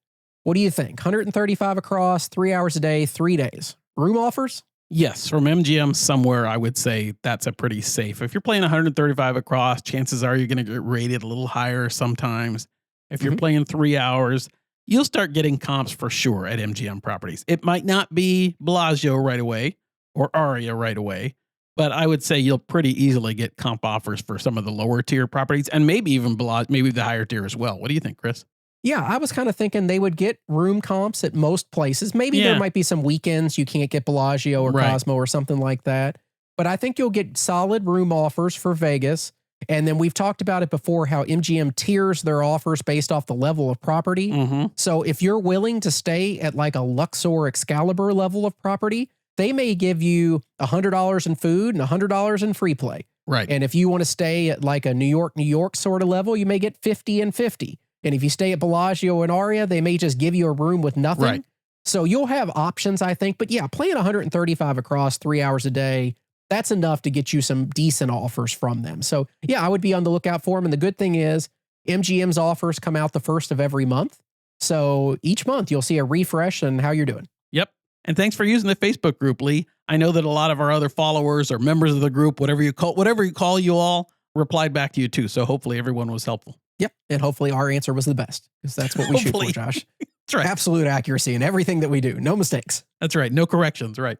what do you think? 135 across, 3 hours a day, 3 days. Room offers? Yes, from MGM somewhere, I would say that's a pretty safe. If you're playing 135 across, chances are you're going to get rated a little higher sometimes. If you're playing 3 hours, you'll start getting comps for sure at MGM properties. It might not be Bellagio right away or Aria right away, but I would say you'll pretty easily get comp offers for some of the lower tier properties and maybe even Bellagio, maybe the higher tier as well. What do you think, Chris? Yeah, I was kind of thinking they would get room comps at most places. Maybe there might be some weekends you can't get Bellagio or Cosmo or something like that. But I think you'll get solid room offers for Vegas. And then we've talked about it before, how MGM tiers their offers based off the level of property. So if you're willing to stay at like a Luxor Excalibur level of property, they may give you $100 in food and $100 in free play. Right. And if you want to stay at like a New York sort of level, you may get 50 and 50. And if you stay at Bellagio and Aria, they may just give you a room with nothing. Right. So you'll have options, I think. But yeah, playing 135 across 3 hours a day, that's enough to get you some decent offers from them. So yeah, I would be on the lookout for them. And the good thing is MGM's offers come out the first of every month. So each month you'll see a refresh on how you're doing. Yep. And thanks for using the Facebook group, Lee. I know that a lot of our other followers or members of the group, whatever you call you all, replied back to you too. So hopefully everyone was helpful. Yep. And hopefully our answer was the best, because that's what we shoot for, Josh. That's right. Absolute accuracy in everything that we do. No mistakes. That's right. No corrections. Right.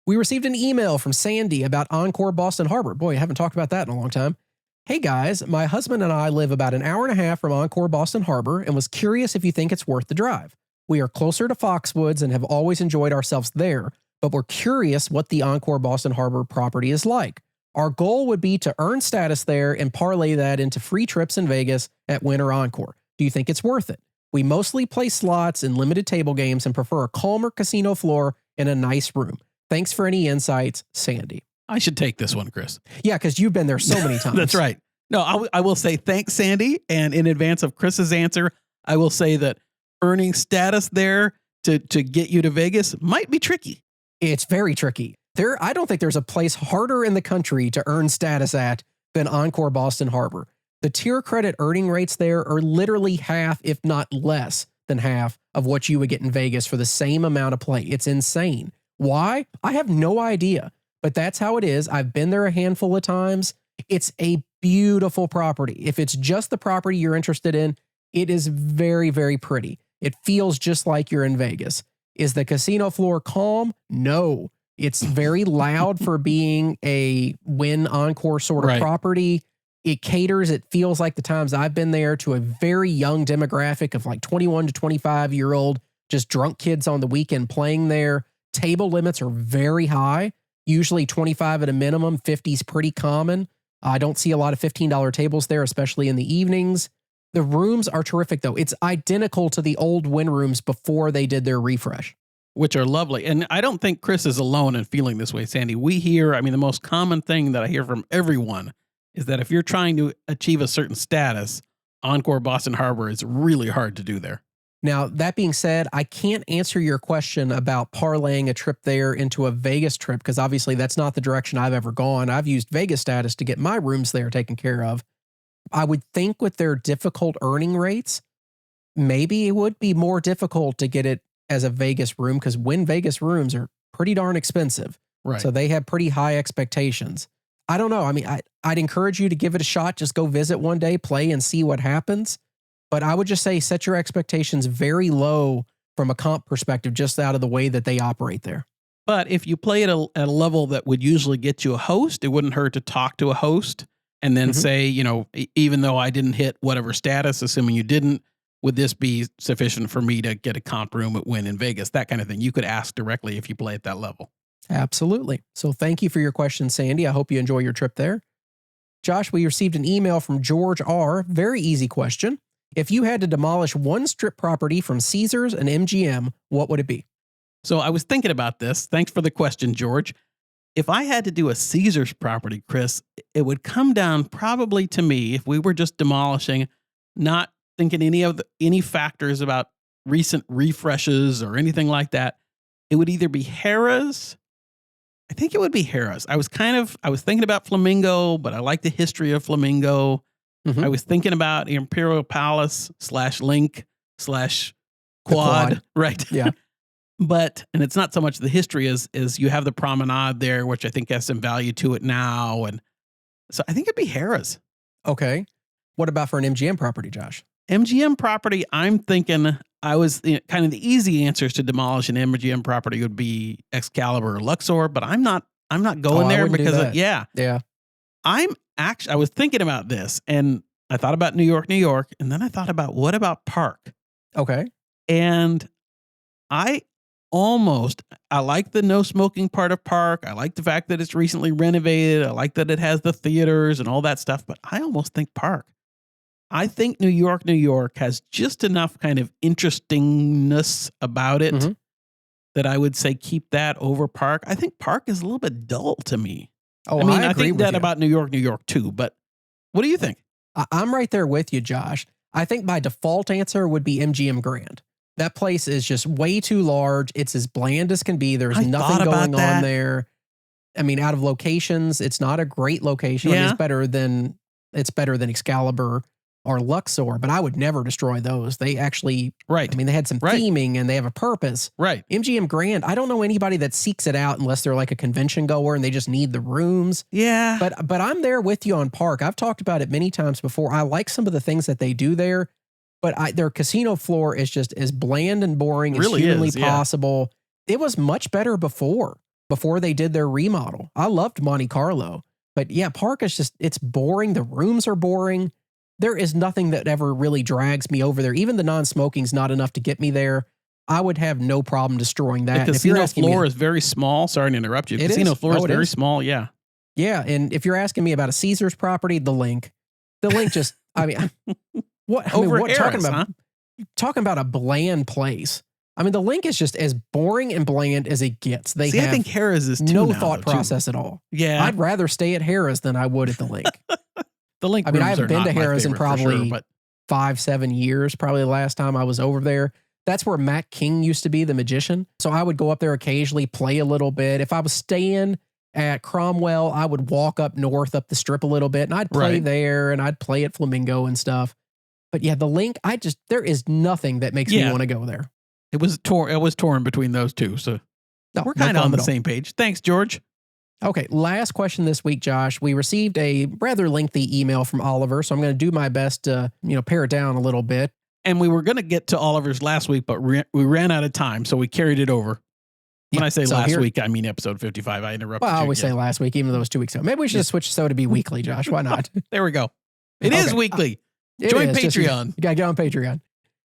We received an email from Sandy about Encore Boston Harbor. Boy, I haven't talked about that in a long time. "Hey guys, my husband and I live about an hour and a half from Encore Boston Harbor and was curious if you think it's worth the drive. We are closer to Foxwoods and have always enjoyed ourselves there, but we're curious what the Encore Boston Harbor property is like. Our goal would be to earn status there and parlay that into free trips in Vegas at Winter Encore. Do you think it's worth it? We mostly play slots and limited table games and prefer a calmer casino floor and a nice room. Thanks for any insights, Sandy." I should take this one, Chris. Yeah, because you've been there so many times. That's right. No, I will say thanks, Sandy. And in advance of Chris's answer, I will say that earning status there to get you to Vegas might be tricky. It's very tricky. I don't think there's a place harder in the country to earn status at than Encore Boston Harbor. The tier credit earning rates there are literally half, if not less than half, of what you would get in Vegas for the same amount of play. It's insane. Why? I have no idea, but that's how it is. I've been there a handful of times. It's a beautiful property. If it's just the property you're interested in, it is very, very pretty. It feels just like you're in Vegas. Is the casino floor calm? No. It's very loud for being a Wynn Encore sort of property. It caters, it feels like the times I've been there, to a very young demographic of like 21 to 25-year-old, just drunk kids on the weekend playing there. Table limits are very high, usually 25 at a minimum, 50 is pretty common. I don't see a lot of $15 tables there, especially in the evenings. The rooms are terrific, though. It's identical to the old Wynn rooms before they did their refresh. which are lovely. And I don't think Chris is alone in feeling this way, Sandy. We hear, I mean, the most common thing that I hear from everyone is that if you're trying to achieve a certain status, Encore Boston Harbor is really hard to do there. Now, that being said, I can't answer your question about parlaying a trip there into a Vegas trip because obviously that's not the direction I've ever gone. I've used Vegas status to get my rooms there taken care of. I would think with their difficult earning rates, maybe it would be more difficult to get it as a Vegas room because Wynn Vegas rooms are pretty darn expensive. Right. So they have pretty high expectations. I don't know. I mean, I'd encourage you to give it a shot. Just go visit one day, play and see what happens. But I would just say set your expectations very low from a comp perspective, just out of the way that they operate there. But if you play at a level that would usually get you a host, it wouldn't hurt to talk to a host and then say, you know, even though I didn't hit whatever status, assuming you didn't, would this be sufficient for me to get a comp room at Wynn in Vegas? That kind of thing. You could ask directly if you play at that level. Absolutely. So thank you for your question, Sandy. I hope you enjoy your trip there. Josh, we received an email from George R. Very easy question. If you had to demolish one strip property from Caesars and MGM, what would it be? So I was thinking about this. Thanks for the question, George. If I had to do a Caesars property, Chris, it would come down probably to me if we were just demolishing, not thinking any factors about recent refreshes or anything like that. It would either be Harrah's. I think it would be Harrah's. I was thinking about Flamingo, but I like the history of Flamingo. I was thinking about Imperial Palace /Link/Quad. Right. Yeah. And it's not so much the history as you have the promenade there, which I think has some value to it now. And so I think it'd be Harrah's. Okay. What about for an MGM property, Josh? MGM property, I'm thinking kind of the easy answers to demolish an MGM property would be Excalibur or Luxor, but I'm not going there because Yeah. I was thinking about this and I thought about New York, and then I thought about what about Park? Okay. And I like the no smoking part of Park. I like the fact that it's recently renovated. I like that it has the theaters and all that stuff, but I almost think Park. I think New York has just enough kind of interestingness about it that I would say keep that over Park. I think Park is a little bit dull to me. Oh, I think that about New York too, but what do you think? I'm right there with you, Josh. I think my default answer would be MGM Grand. That place is just way too large. It's as bland as can be. There's nothing going on there. I mean, out of locations, it's not a great location. Yeah. I mean, it's better than Excalibur or Luxor, but I would never destroy those. They actually, right. I mean, they had some theming and they have a purpose. Right. MGM Grand, I don't know anybody that seeks it out unless they're like a convention goer and they just need the rooms. Yeah. But I'm there with you on Park. I've talked about it many times before. I like some of the things that they do there, but their casino floor is just as bland and boring as humanly possible. It was much better before they did their remodel. I loved Monte Carlo, but yeah, Park is just, it's boring. The rooms are boring. There is nothing that ever really drags me over there. Even the non-smoking's not enough to get me there. I would have no problem destroying that. The casino floor is very small. Sorry to interrupt you. The casino floor is very small. Yeah. Yeah. And if you're asking me about a Caesars property, the Link just, I mean, what talking about? Talking about a bland place. I mean, the Link is just as boring and bland as it gets. I think Harrah's is no thought process at all. Yeah. I'd rather stay at Harrah's than I would at the Link. The Link. I mean, I haven't been to Harrah's in probably but 5-7 years, probably the last time I was over there. That's where Matt King used to be, the magician. So I would go up there occasionally, play a little bit. If I was staying at Cromwell, I would walk up north, up the strip a little bit, and I'd play there, and I'd play at Flamingo and stuff. But yeah, the Link, there is nothing that makes me want to go there. It was torn between those two. So we're kind of on the same page. Thanks, George. Okay, last question this week, Josh. We received a rather lengthy email from Oliver, so I'm going to do my best to, pare it down a little bit. And we were going to get to Oliver's last week, but we ran out of time, so we carried it over. When I say last week, I mean episode 55. I interrupted you. I always say last week, even though it was 2 weeks ago. Maybe we should just switch so to be weekly, Josh. Why not? There we go. It is weekly. Join Patreon. You got to get on Patreon.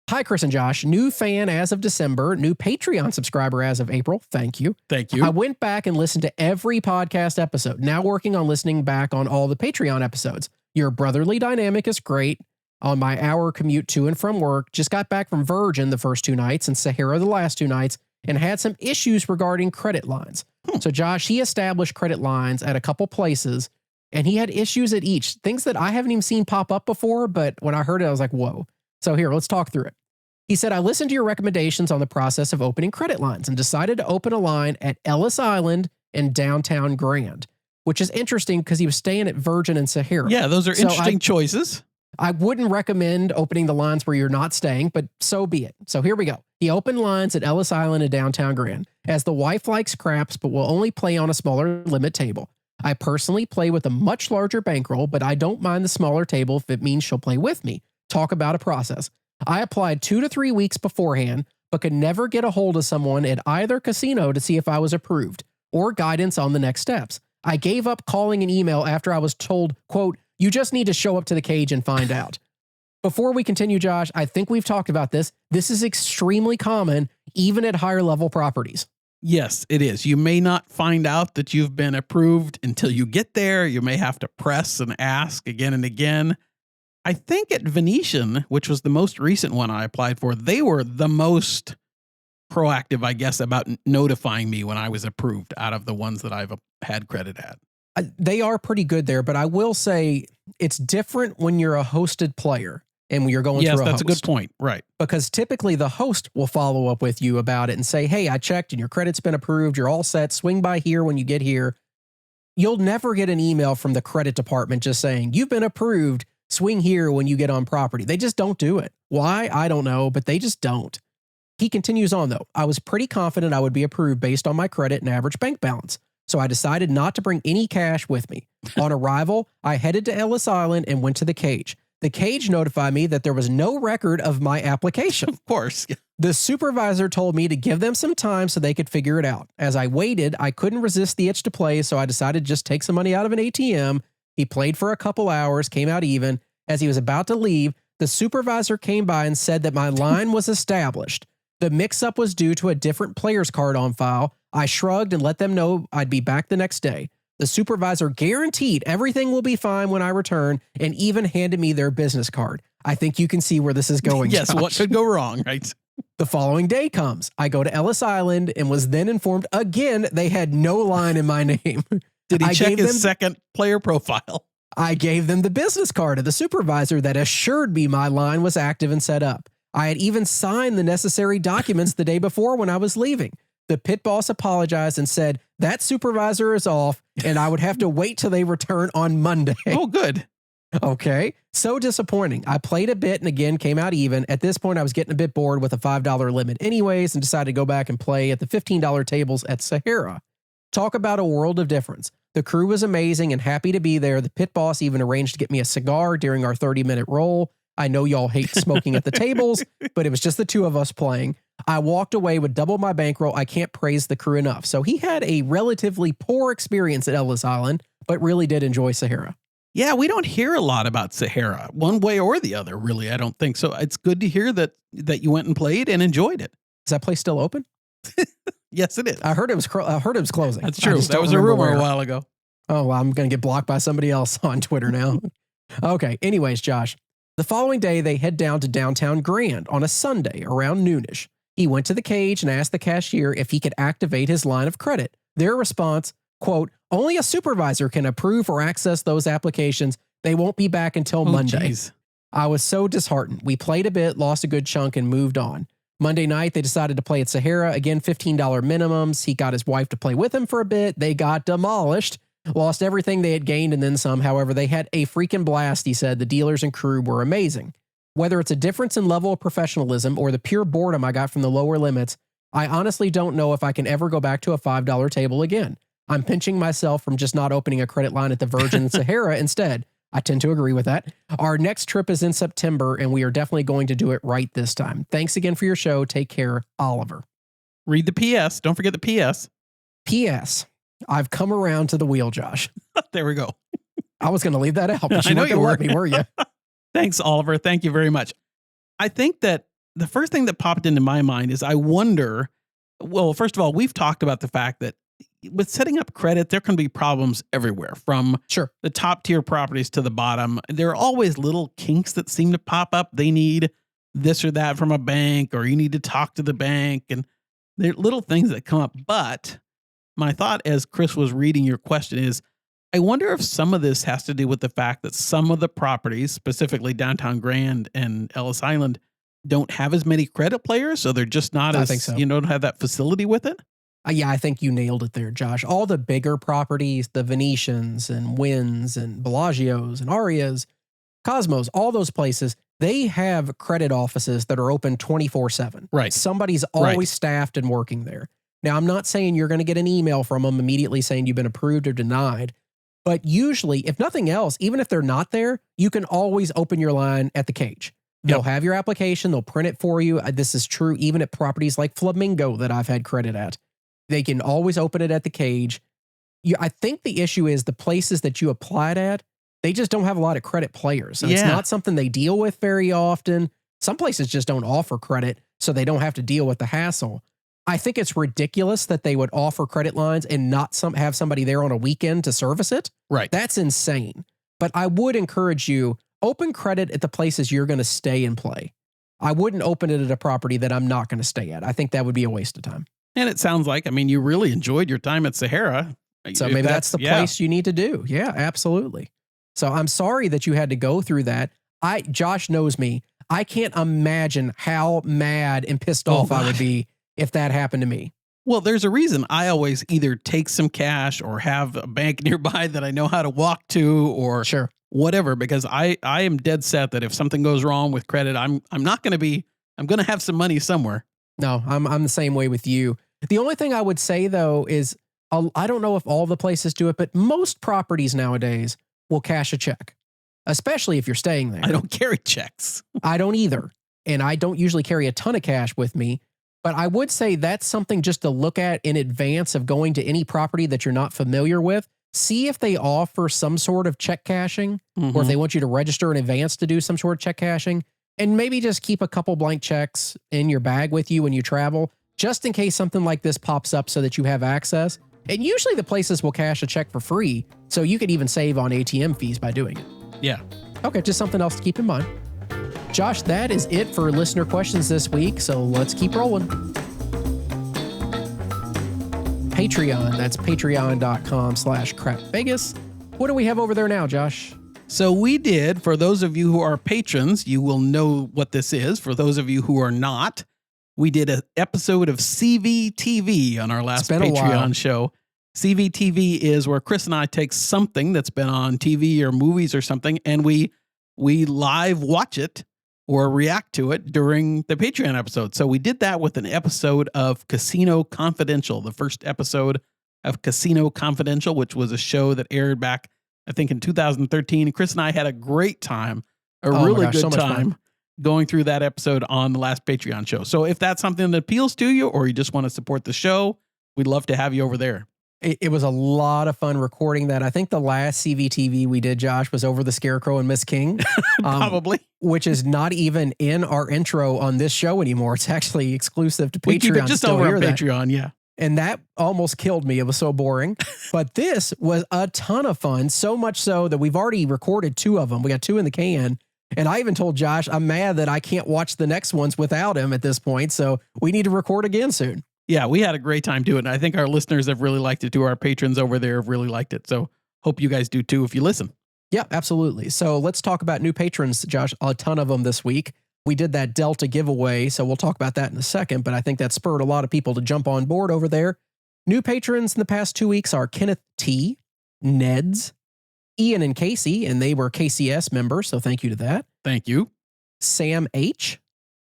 Hi, Chris and Josh. New fan as of December, new Patreon subscriber as of April. Thank you. Thank you. I went back and listened to every podcast episode. Now working on listening back on all the Patreon episodes. Your brotherly dynamic is great. On my hour commute to and from work, just got back from Virgin the first 2 nights and Sahara the last 2 nights, and had some issues regarding credit lines. So Josh, he established credit lines at a couple places and he had issues at each, things that I haven't even seen pop up before. But when I heard it, I was like, whoa. So here, let's talk through it. He said, I listened to your recommendations on the process of opening credit lines and decided to open a line at Ellis Island and downtown Grand, which is interesting because he was staying at Virgin and Sahara. Yeah, those are interesting choices. I wouldn't recommend opening the lines where you're not staying, but so be it. So here we go. He opened lines at Ellis Island and downtown Grand, as the wife likes craps, but will only play on a smaller limit table. I personally play with a much larger bankroll, but I don't mind the smaller table if it means she'll play with me. Talk about a process. I applied 2 to 3 weeks beforehand, but could never get a hold of someone at either casino to see if I was approved or guidance on the next steps. I gave up calling an email after I was told, quote, you just need to show up to the cage and find out. Before we continue, Josh, I think we've talked about this. This is extremely common, even at higher level properties. Yes, it is. You may not find out that you've been approved until you get there. You may have to press and ask again and again. I think at Venetian, which was the most recent one I applied for, they were the most proactive, I guess, about notifying me when I was approved out of the ones that I've had credit at. They are pretty good there, but I will say it's different when you're a hosted player and when you're going through a host. Yes, that's a good point. Right. Because typically the host will follow up with you about it and say, hey, I checked and your credit's been approved. You're all set. Swing by here when you get here. You'll never get an email from the credit department just saying, you've been approved. Swing here when you get on property. They just don't do it. Why? I don't know, but they just don't. He continues on, though. I was pretty confident I would be approved based on my credit and average bank balance, so I decided not to bring any cash with me. On arrival, I headed to Ellis Island and went to the cage. The cage notified me that there was no record of my application. Of course. The supervisor told me to give them some time so they could figure it out. As I waited, I couldn't resist the itch to play, so I decided to just take some money out of an ATM. He played for a couple hours, came out even. As he was about to leave, the supervisor came by and said that my line was established. The mix-up was due to a different player's card on file. I shrugged and let them know I'd be back the next day. The supervisor guaranteed everything will be fine when I return and even handed me their business card. I think you can see where this is going. Yes, Josh. what could go wrong, right? The following day comes. I go to Ellis Island and was then informed again they had no line in my name. Did he check his second player profile? I gave them the business card of the supervisor that assured me my line was active and set up. I had even signed the necessary documents the day before when I was leaving. The pit boss apologized and said that supervisor is off and I would have to wait till they return on Monday. Oh, good. Okay. So disappointing. I played a bit and again came out even. At this point, I was getting a bit bored with a $5 limit anyways and decided to go back and play at the $15 tables at Sahara. Talk about a world of difference. The crew was amazing and happy to be there. The pit boss even arranged to get me a cigar during our 30-minute roll. I know y'all hate smoking at the tables, but it was just the two of us playing. I walked away with double my bankroll. I can't praise the crew enough. So he had a relatively poor experience at Ellis Island, but really did enjoy Sahara. Yeah, we don't hear a lot about Sahara one way or the other, really. I don't think so. It's good to hear that you went and played and enjoyed it. Is that place still open? Yes, it is. I heard it was closing. That's true. That was a rumor a while ago. Oh, well, I'm going to get blocked by somebody else on Twitter now. Okay. Anyways, Josh, the following day, they head down to downtown Grand on a Sunday around noonish. He went to the cage and asked the cashier if he could activate his line of credit. Their response, quote, only a supervisor can approve or access those applications. They won't be back until Monday. Geez. I was so disheartened. We played a bit, lost a good chunk, and moved on. Monday night, they decided to play at Sahara. Again, $15 minimums. He got his wife to play with him for a bit. They got demolished, lost everything they had gained and then some. However, they had a freaking blast, he said. The dealers and crew were amazing. Whether it's a difference in level of professionalism or the pure boredom I got from the lower limits, I honestly don't know if I can ever go back to a $5 table again. I'm pinching myself from just not opening a credit line at the Virgin and Sahara instead. I tend to agree with that. Our next trip is in September, and we are definitely going to do it right this time. Thanks again for your show. Take care, Oliver. Read the PS. Don't forget the PS. PS. I've come around to the wheel, Josh. There we go. I was going to leave that out, but you weren't going to let me, were you? Thanks, Oliver. Thank you very much. I think that the first thing that popped into my mind is I wonder, well, first of all, we've talked about the fact that with setting up credit, there can be problems everywhere from the top tier properties to the bottom. There are always little kinks that seem to pop up. They need this or that from a bank, or you need to talk to the bank. And There are little things that come up. But my thought as Chris was reading your question is, I wonder if some of this has to do with the fact that some of the properties, specifically Downtown Grand and Ellis Island, don't have as many credit players. So they're just not as, think so. don't have that facility with it. Yeah, I think you nailed it there, Josh. All the bigger properties, the Venetians and Winds and Bellagios and Arias, Cosmos, all those places, they have credit offices that are open 24/7. Right. Somebody's always staffed and working there. Now, I'm not saying you're going to get an email from them immediately saying you've been approved or denied, but usually, if nothing else, even if they're not there, you can always open your line at the cage. They'll have your application. They'll print it for you. This is true even at properties like Flamingo that I've had credit at. They can always open it at the cage. I think the issue is the places that you applied at, they just don't have a lot of credit players. And it's not something they deal with very often. Some places just don't offer credit, so they don't have to deal with the hassle. I think it's ridiculous that they would offer credit lines and not have somebody there on a weekend to service it. Right. That's insane. But I would encourage you, open credit at the places you're going to stay and play. I wouldn't open it at a property that I'm not going to stay at. I think that would be a waste of time. And it sounds like, you really enjoyed your time at Sahara. So maybe that's the place you need to do. Yeah, absolutely. So I'm sorry that you had to go through that. Josh knows me. I can't imagine how mad and pissed off I would be if that happened to me. Well, there's a reason I always either take some cash or have a bank nearby that I know how to walk to or whatever, because I am dead set that if something goes wrong with credit, I'm going to have some money somewhere. No, I'm the same way with you. The only thing I would say, though, is I don't know if all the places do it, but most properties nowadays will cash a check, especially if you're staying there. I don't carry checks. I don't either. And I don't usually carry a ton of cash with me. But I would say that's something just to look at in advance of going to any property that you're not familiar with. See if they offer some sort of check cashing or if they want you to register in advance to do some sort of check cashing. And maybe just keep a couple blank checks in your bag with you when you travel, just in case something like this pops up so that you have access. And usually the places will cash a check for free, so you could even save on ATM fees by doing it. Yeah. Okay, just something else to keep in mind. Josh, that is it for listener questions this week, so let's keep rolling. Patreon, that's patreon.com/crapvegas. What do we have over there now, Josh? So we did, for those of you who are patrons, you will know what this is. For those of you who are not, we did an episode of CVTV on our last Patreon show. CVTV is where Chris and I take something that's been on TV or movies or something, and we live watch it or react to it during the Patreon episode. So we did that with an episode of Casino Confidential, the first episode of Casino Confidential, which was a show that aired back, I think, in 2013. Chris and I had a great time, really good time going through that episode on the last Patreon show. So if that's something that appeals to you or you just want to support the show, we'd love to have you over there. It was a lot of fun recording that. I think the last CVTV we did, Josh, was over the Scarecrow and Miss King. Probably. Which is not even in our intro on this show anymore. It's actually exclusive to Patreon. We keep it just over on Patreon, yeah. And that almost killed me. It was so boring. But this was a ton of fun, so much so that we've already recorded 2 of them. We got 2 in the can. And I even told Josh, I'm mad that I can't watch the next ones without him at this point. So we need to record again soon. Yeah, we had a great time doing it. I think our listeners have really liked it too. Our patrons over there have really liked it. So hope you guys do too if you listen. Yeah, absolutely. So let's talk about new patrons, Josh. A ton of them this week. We did that Delta giveaway, so we'll talk about that in a second, but I think that spurred a lot of people to jump on board over there. New patrons in the past 2 weeks are Kenneth T., Neds, Ian and Casey, and they were KCS members, so thank you to that. Thank you. Sam H.,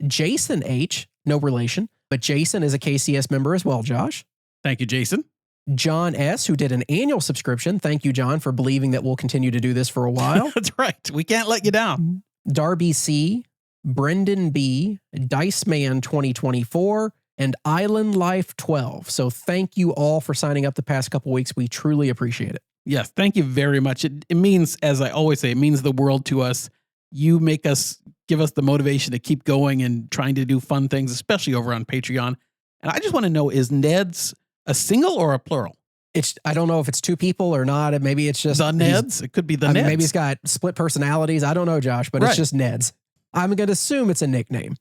Jason H., no relation, but Jason is a KCS member as well, Josh. Thank you, Jason. John S., who did an annual subscription. Thank you, John, for believing that we'll continue to do this for a while. That's right. We can't let you down. Darby C., Brendan B., Dice Man 2024, and Island Life 12. So thank you all for signing up the past couple weeks. We truly appreciate it. Yes, thank you very much. It means, as I always say, it means the world to us. You give us the motivation to keep going and trying to do fun things, especially over on Patreon. And I just want to know, is Ned's a single or a plural? I don't know if it's 2 people or not. Maybe it's just the Neds. It could be the Neds. Maybe he's got split personalities. I don't know, Josh, but It's just Neds. I'm going to assume it's a nickname.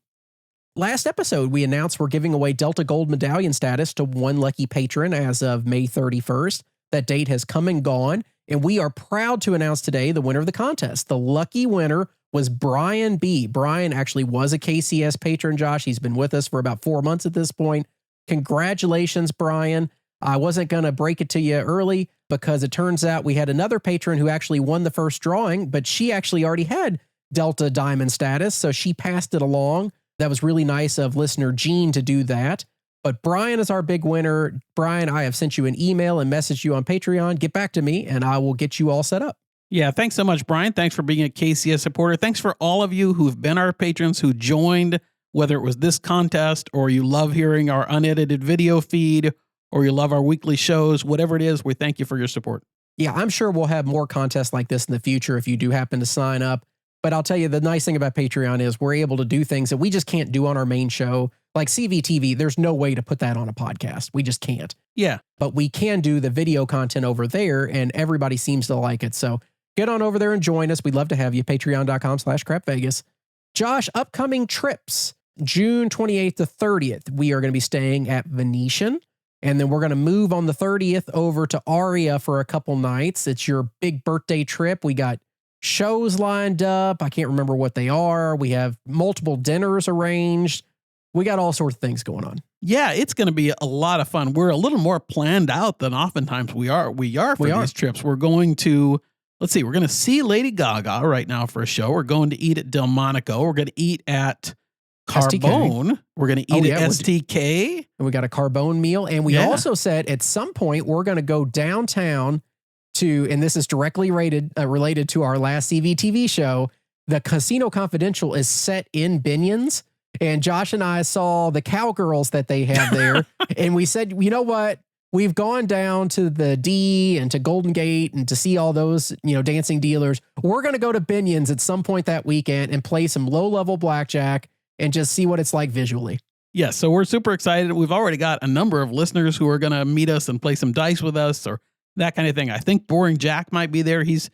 Last episode, we announced we're giving away Delta Gold Medallion status to one lucky patron as of May 31st. That date has come and gone, and we are proud to announce today the winner of the contest. The lucky winner was Brian B. Brian actually was a KCS patron, Josh. He's been with us for about 4 months at this point. Congratulations, Brian. I wasn't going to break it to you early because it turns out we had another patron who actually won the first drawing, but she actually already had Delta Diamond status, so she passed it along. That was really nice of listener Jean to do that. But Brian is our big winner. Brian, I have sent you an email and messaged you on Patreon. Get back to me and I will get you all set up. Yeah, thanks so much, Brian. Thanks for being a KCS supporter. Thanks for all of you who've been our patrons, who joined, whether it was this contest or you love hearing our unedited video feed or you love our weekly shows, whatever it is, we thank you for your support. Yeah, I'm sure we'll have more contests like this in the future if you do happen to sign up. But I'll tell you, the nice thing about Patreon is we're able to do things that we just can't do on our main show. Like CVTV, there's no way to put that on a podcast. We just can't. Yeah. But we can do the video content over there, and everybody seems to like it. So get on over there and join us. We'd love to have you. Patreon.com/CrapVegas. Josh, upcoming trips. June 28th to 30th, we are going to be staying at Venetian. And then we're going to move on the 30th over to Aria for a couple nights. It's your big birthday trip. We got shows lined up. I can't remember what they are. We have multiple dinners arranged. We got all sorts of things going on. Yeah, it's going to be a lot of fun. We're a little more planned out than oftentimes we are for these trips. We're going to, let's see, we're going to see Lady Gaga right now for a show. We're going to eat at Delmonico. We're going to eat at Carbone. STK. We're going to eat at STK. And we got a Carbone meal. And we also said at some point we're going to go downtown to, and this is directly related to our last CVTV show, the Casino Confidential is set in Binions. And Josh and I saw the cowgirls that they have there. And we said, you know what? We've gone down to the D and to Golden Gate and to see all those, dancing dealers. We're going to go to Binions at some point that weekend and play some low-level blackjack and just see what it's like visually. Yeah, so we're super excited. We've already got a number of listeners who are going to meet us and play some dice with us or that kind of thing. I think Boring Jack might be there. He's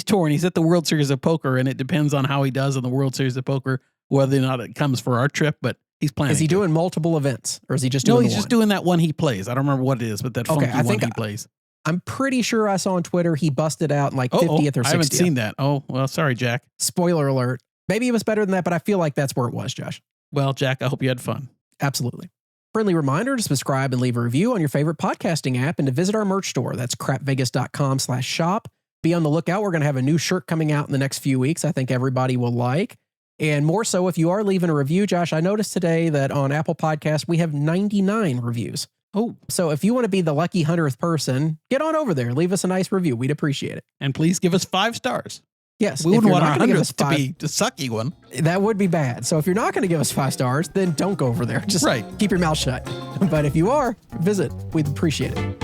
touring. He's at the World Series of Poker, and it depends on how he does in the World Series of Poker, whether or not it comes for our trip, but he's planning. Is he doing multiple events, or is he just doing he's just doing that one he plays. I don't remember what it is, but that funky one he plays. I'm pretty sure I saw on Twitter he busted out in like 50th or 60th. I haven't seen that. Oh, well, sorry, Jack. Spoiler alert. Maybe it was better than that, but I feel like that's where it was, Josh. Well, Jack, I hope you had fun. Absolutely. Friendly reminder to subscribe and leave a review on your favorite podcasting app and to visit our merch store. That's crapvegas.com/shop. Be on the lookout. We're going to have a new shirt coming out in the next few weeks. I think everybody will like. And more so, if you are leaving a review, Josh, I noticed today that on Apple Podcasts, we have 99 reviews. Oh. So if you want to be the lucky 100th person, get on over there. Leave us a nice review. We'd appreciate it. And please give us 5 stars. Yes. We wouldn't want our 100th to be the sucky one. That would be bad. So if you're not going to give us 5 stars, then don't go over there. Just keep your mouth shut. But if you are, visit. We'd appreciate it.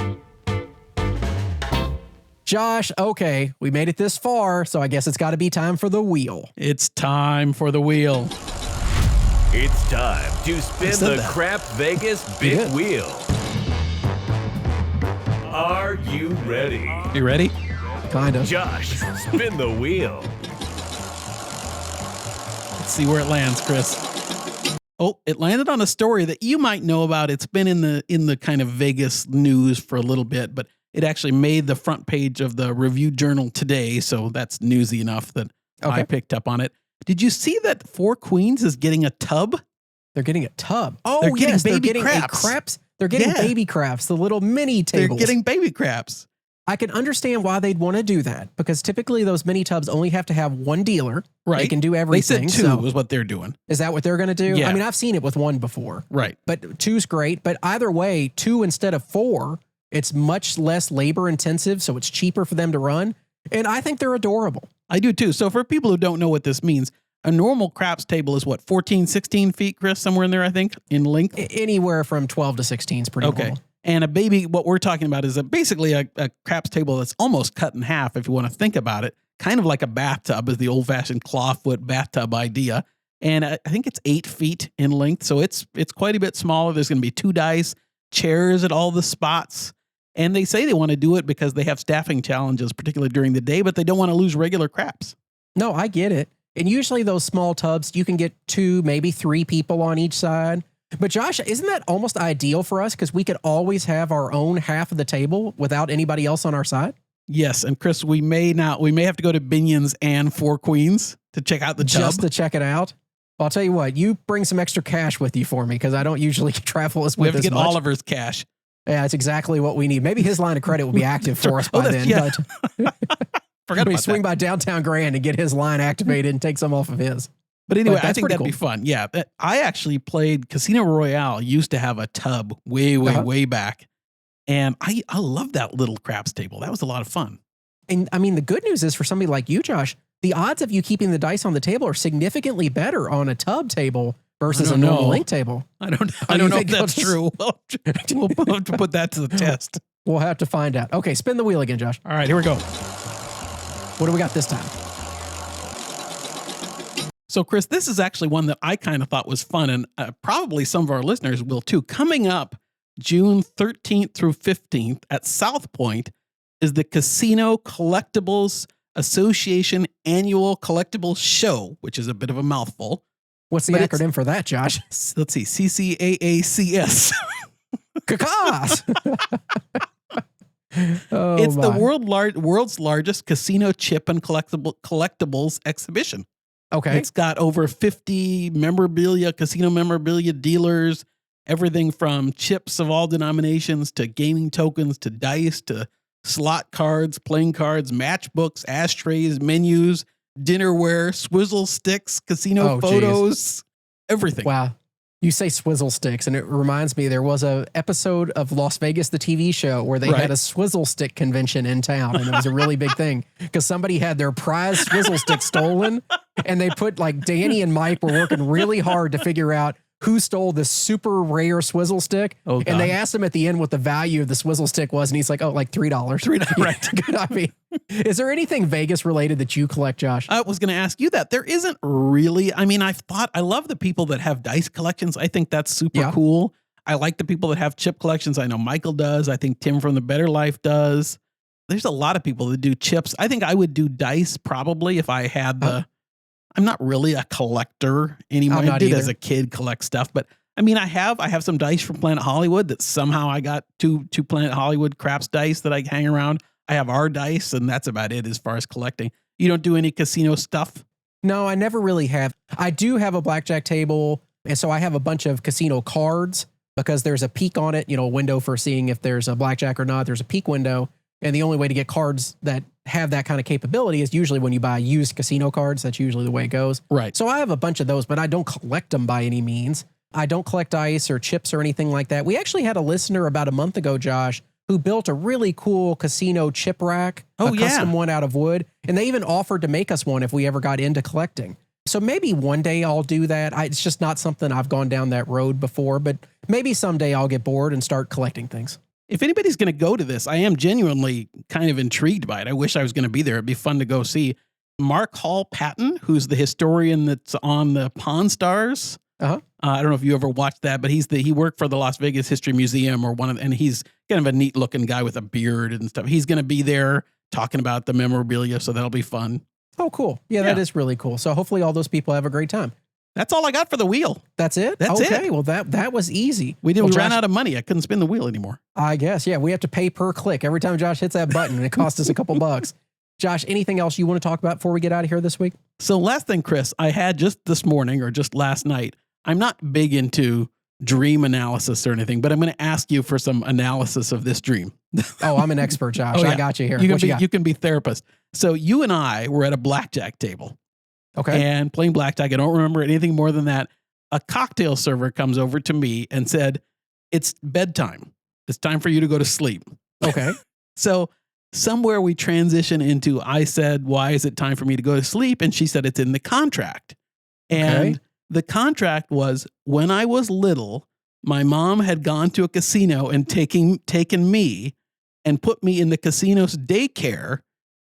Josh, okay, we made it this far, so I guess it's got to be time for the wheel. It's time for the wheel. It's time to spin the Crap Vegas Big Wheel. Are you ready? You ready? Kind of. Josh, spin the wheel. Let's see where it lands, Chris. Oh, it landed on a story that you might know about. It's been in the kind of Vegas news for a little bit, but it actually made the front page of the Review Journal today, so that's newsy enough that I picked up on it. Did you see that Four Queens is getting a tub? They're getting a tub. Oh, they're getting baby they're getting craps. They're getting baby craps, the little mini tables. They're getting baby craps. I can understand why they'd want to do that, because typically those mini tubs only have to have one dealer. Right. They can do everything. They said 2 is what they're doing. Is that what they're going to do? Yeah. I mean, I've seen it with 1 before. Right. But 2's great. But either way, 2 instead of 4, it's much less labor intensive, so it's cheaper for them to run. And I think they're adorable. I do too. So for people who don't know what this means, a normal craps table is what, 14, 16 feet, Chris, somewhere in there, I think, in length? Anywhere from 12 to 16 is pretty normal. And a baby, what we're talking about is basically a craps table that's almost cut in half, if you want to think about it. Kind of like a bathtub is the old-fashioned clawfoot bathtub idea. And I think it's 8 feet in length, so it's quite a bit smaller. There's going to be 2 dice, chairs at all the spots. And they say they want to do it because they have staffing challenges, particularly during the day, but they don't want to lose regular craps. No, I get it. And usually those small tubs, you can get 2, maybe 3 people on each side. But Josh, isn't that almost ideal for us? Because we could always have our own half of the table without anybody else on our side. Yes. And Chris, we may have to go to Binion's and Four Queens to check out the tub. Just to check it out. I'll tell you what, you bring some extra cash with you for me because I don't usually travel as We have with to as get much. Oliver's cash. Yeah, it's exactly what we need. Maybe his line of credit will be active for us by then. Yeah. But Forgot we about swing that. by downtown Grand and get his line activated and take some off of his. But anyway, I that's think pretty that'd be fun. Yeah. I actually played Casino Royale, used to have a tub way back. And I love that little craps table. That was a lot of fun. And I mean, the good news is for somebody like you, Josh, the odds of you keeping the dice on the table are significantly better on a tub table versus a normal link table. I don't you know if think that's they'll true. We'll have to put that to the test. We'll have to find out. Okay, spin the wheel again, Josh. All right, here we go. What do we got this time? So, Chris, this is actually one that I kind of thought was fun, and probably some of our listeners will too. Coming up June 13th through 15th at South Point is the Casino Collectibles Association Annual Collectibles Show, which is a bit of a mouthful. What's the acronym for that, Josh? Let's see, CCAACS. Cacas! It's the world's largest casino chip and collectibles exhibition. Okay. It's got over 50 casino memorabilia dealers, everything from chips of all denominations to gaming tokens to dice to slot cards, playing cards, matchbooks, ashtrays, menus, dinnerware, swizzle sticks, casino photos, everything. Wow. You say swizzle sticks, and it reminds me there was a episode of Las Vegas, the TV show, where they had a swizzle stick convention in town, and it was a really big thing because somebody had their prize swizzle stick stolen, and they put Danny and Mike were working really hard to figure out who stole this super rare swizzle stick. Oh, God. And they asked him at the end what the value of the swizzle stick was, and he's like, $3. $3, right. I mean, is there anything Vegas related that you collect, Josh? I was going to ask you that. There isn't really. I mean, I love the people that have dice collections. I think that's super cool. I like the people that have chip collections. I know Michael does. I think Tim from The Better Life does. There's a lot of people that do chips. I think I would do dice probably if I had I'm not really a collector anymore. I did as a kid collect stuff, but I mean, I have some dice from Planet Hollywood that somehow I got two Planet Hollywood craps dice that I hang around. I have our dice, and that's about it as far as collecting. You don't do any casino stuff? No, I never really have. I do have a blackjack table, and so I have a bunch of casino cards because there's a peek on it, a window for seeing if there's a blackjack or not. There's a peek window, and the only way to get cards that have that kind of capability is usually when you buy used casino cards. That's usually the way it goes. Right. So I have a bunch of those, but I don't collect them by any means. I don't collect dice or chips or anything like that. We actually had a listener about a month ago, Josh, who built a really cool casino chip rack, a custom one out of wood. And they even offered to make us one if we ever got into collecting. So maybe one day I'll do that. It's just not something I've gone down that road before, but maybe someday I'll get bored and start collecting things. If anybody's going to go to this, I am genuinely kind of intrigued by it. I wish I was going to be there. It'd be fun to go see. Mark Hall Patton, who's the historian that's on the Pawn Stars. I don't know if you ever watched that, but he worked for the Las Vegas History Museum and he's kind of a neat looking guy with a beard and stuff. He's going to be there talking about the memorabilia, so that'll be fun. Oh, cool. Yeah, that is really cool. So hopefully all those people have a great time. That's all I got for the wheel. That's it? That's it. Okay, well, that was easy. We ran out of money. I couldn't spin the wheel anymore. I guess, yeah. We have to pay per click. Every time Josh hits that button, it costs us a couple bucks. Josh, anything else you want to talk about before we get out of here this week? So last thing, Chris, I had just this morning or just last night, I'm not big into dream analysis or anything, but I'm going to ask you for some analysis of this dream. Oh, I'm an expert, Josh. I got you here. You can be therapist. So you and I were at a blackjack table. Okay. And playing blackjack. I don't remember anything more than that. A cocktail server comes over to me and said, "It's bedtime. It's time for you to go to sleep." Okay. So somewhere we transition into, I said, "Why is it time for me to go to sleep?" And she said, "It's in the contract." And the contract was, when I was little, my mom had gone to a casino and taken me and put me in the casino's daycare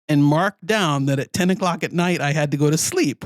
and marked down that at 10 o'clock at night, I had to go to sleep.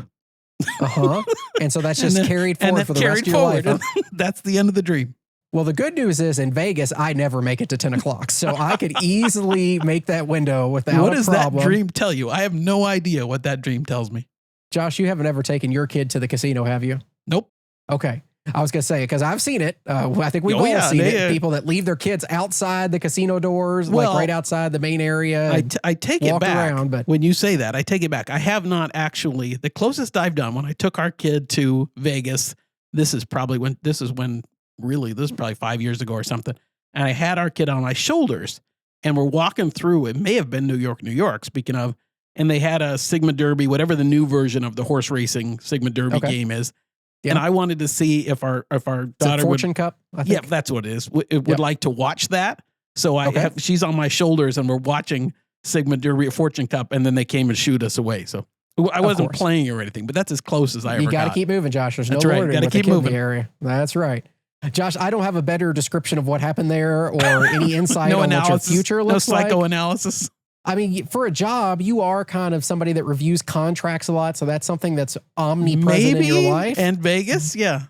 And so that's just carried forward for the rest of your life. Huh? That's the end of the dream. Well, the good news is in Vegas, I never make it to 10 o'clock. So I could easily make that window without a problem. What does that dream tell you? I have no idea what that dream tells me. Josh, you haven't ever taken your kid to the casino, have you? Nope. Okay. I was going to say, because I've seen it. I think we've all seen it. People that leave their kids outside the casino doors, like right outside the main area. I take it back. Around, but when you say that, I take it back. I have not actually. The closest I've done when I took our kid to Vegas, this is probably 5 years ago or something. And I had our kid on my shoulders and we're walking through. It may have been New York, speaking of. And they had a Sigma Derby, whatever the new version of the horse racing Sigma Derby game is. Yeah. And I wanted to see if our daughter Fortune Cup. I think. Yeah, that's what it is. Would like to watch that. So she's on my shoulders and we're watching Sigma Derby Fortune Cup, and then they came and shooed us away. So I wasn't playing or anything, but that's as close as I ever got. You got to keep moving, Josh. There's that's no right. Got to keep moving. The area. That's right. Josh, I don't have a better description of what happened there or any insight on what your future looks like. No psychoanalysis. I mean, for a job, you are kind of somebody that reviews contracts a lot. So that's something that's omnipresent in your life. And Vegas, yeah.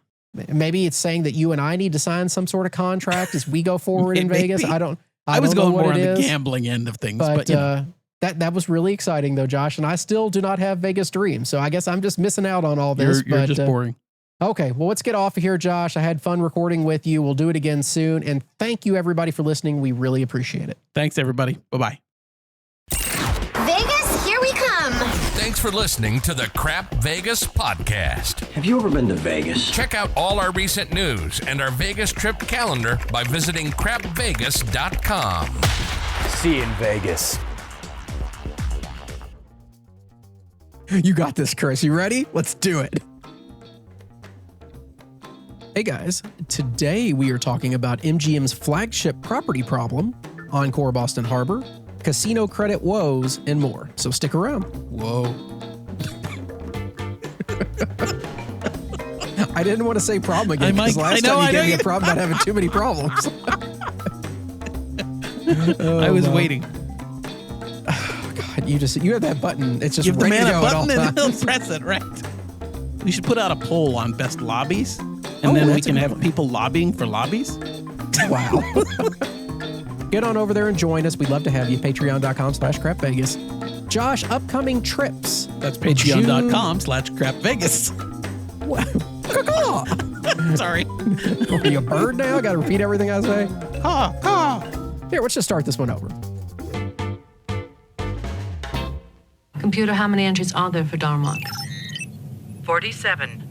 Maybe it's saying that you and I need to sign some sort of contract as we go forward in Vegas. I was going more on the gambling end of things. But that was really exciting, though, Josh. And I still do not have Vegas dreams. So I guess I'm just missing out on all this. You're just boring. Okay, well, let's get off of here, Josh. I had fun recording with you. We'll do it again soon. And thank you, everybody, for listening. We really appreciate it. Thanks, everybody. Bye-bye. Vegas, here we come. Thanks for listening to the Crap Vegas podcast. Have you ever been to Vegas? Check out all our recent news and our Vegas trip calendar by visiting crapvegas.com. See you in Vegas. You got this, Chris. You ready? Let's do it. Hey guys, today we are talking about MGM's flagship property problem, Encore Boston Harbor, casino credit woes, and more. So stick around. Whoa. I didn't want to say problem again because last time you gave me a problem about having too many problems. I was waiting. Oh, God, you have that button. It's just give ready the man to go a button at all and he'll press it, right? We should put out a poll on best lobbies, and then we can have people lobbying for lobbies. Wow. Get on over there and join us. We'd love to have you. Patreon.com/crapvegas. Josh, upcoming trips. That's patreon.com/crapvegas. Sorry. Are you a bird now? Got to repeat everything I say? Here, let's just start this one over. Computer, how many entries are there for Darmok? 47.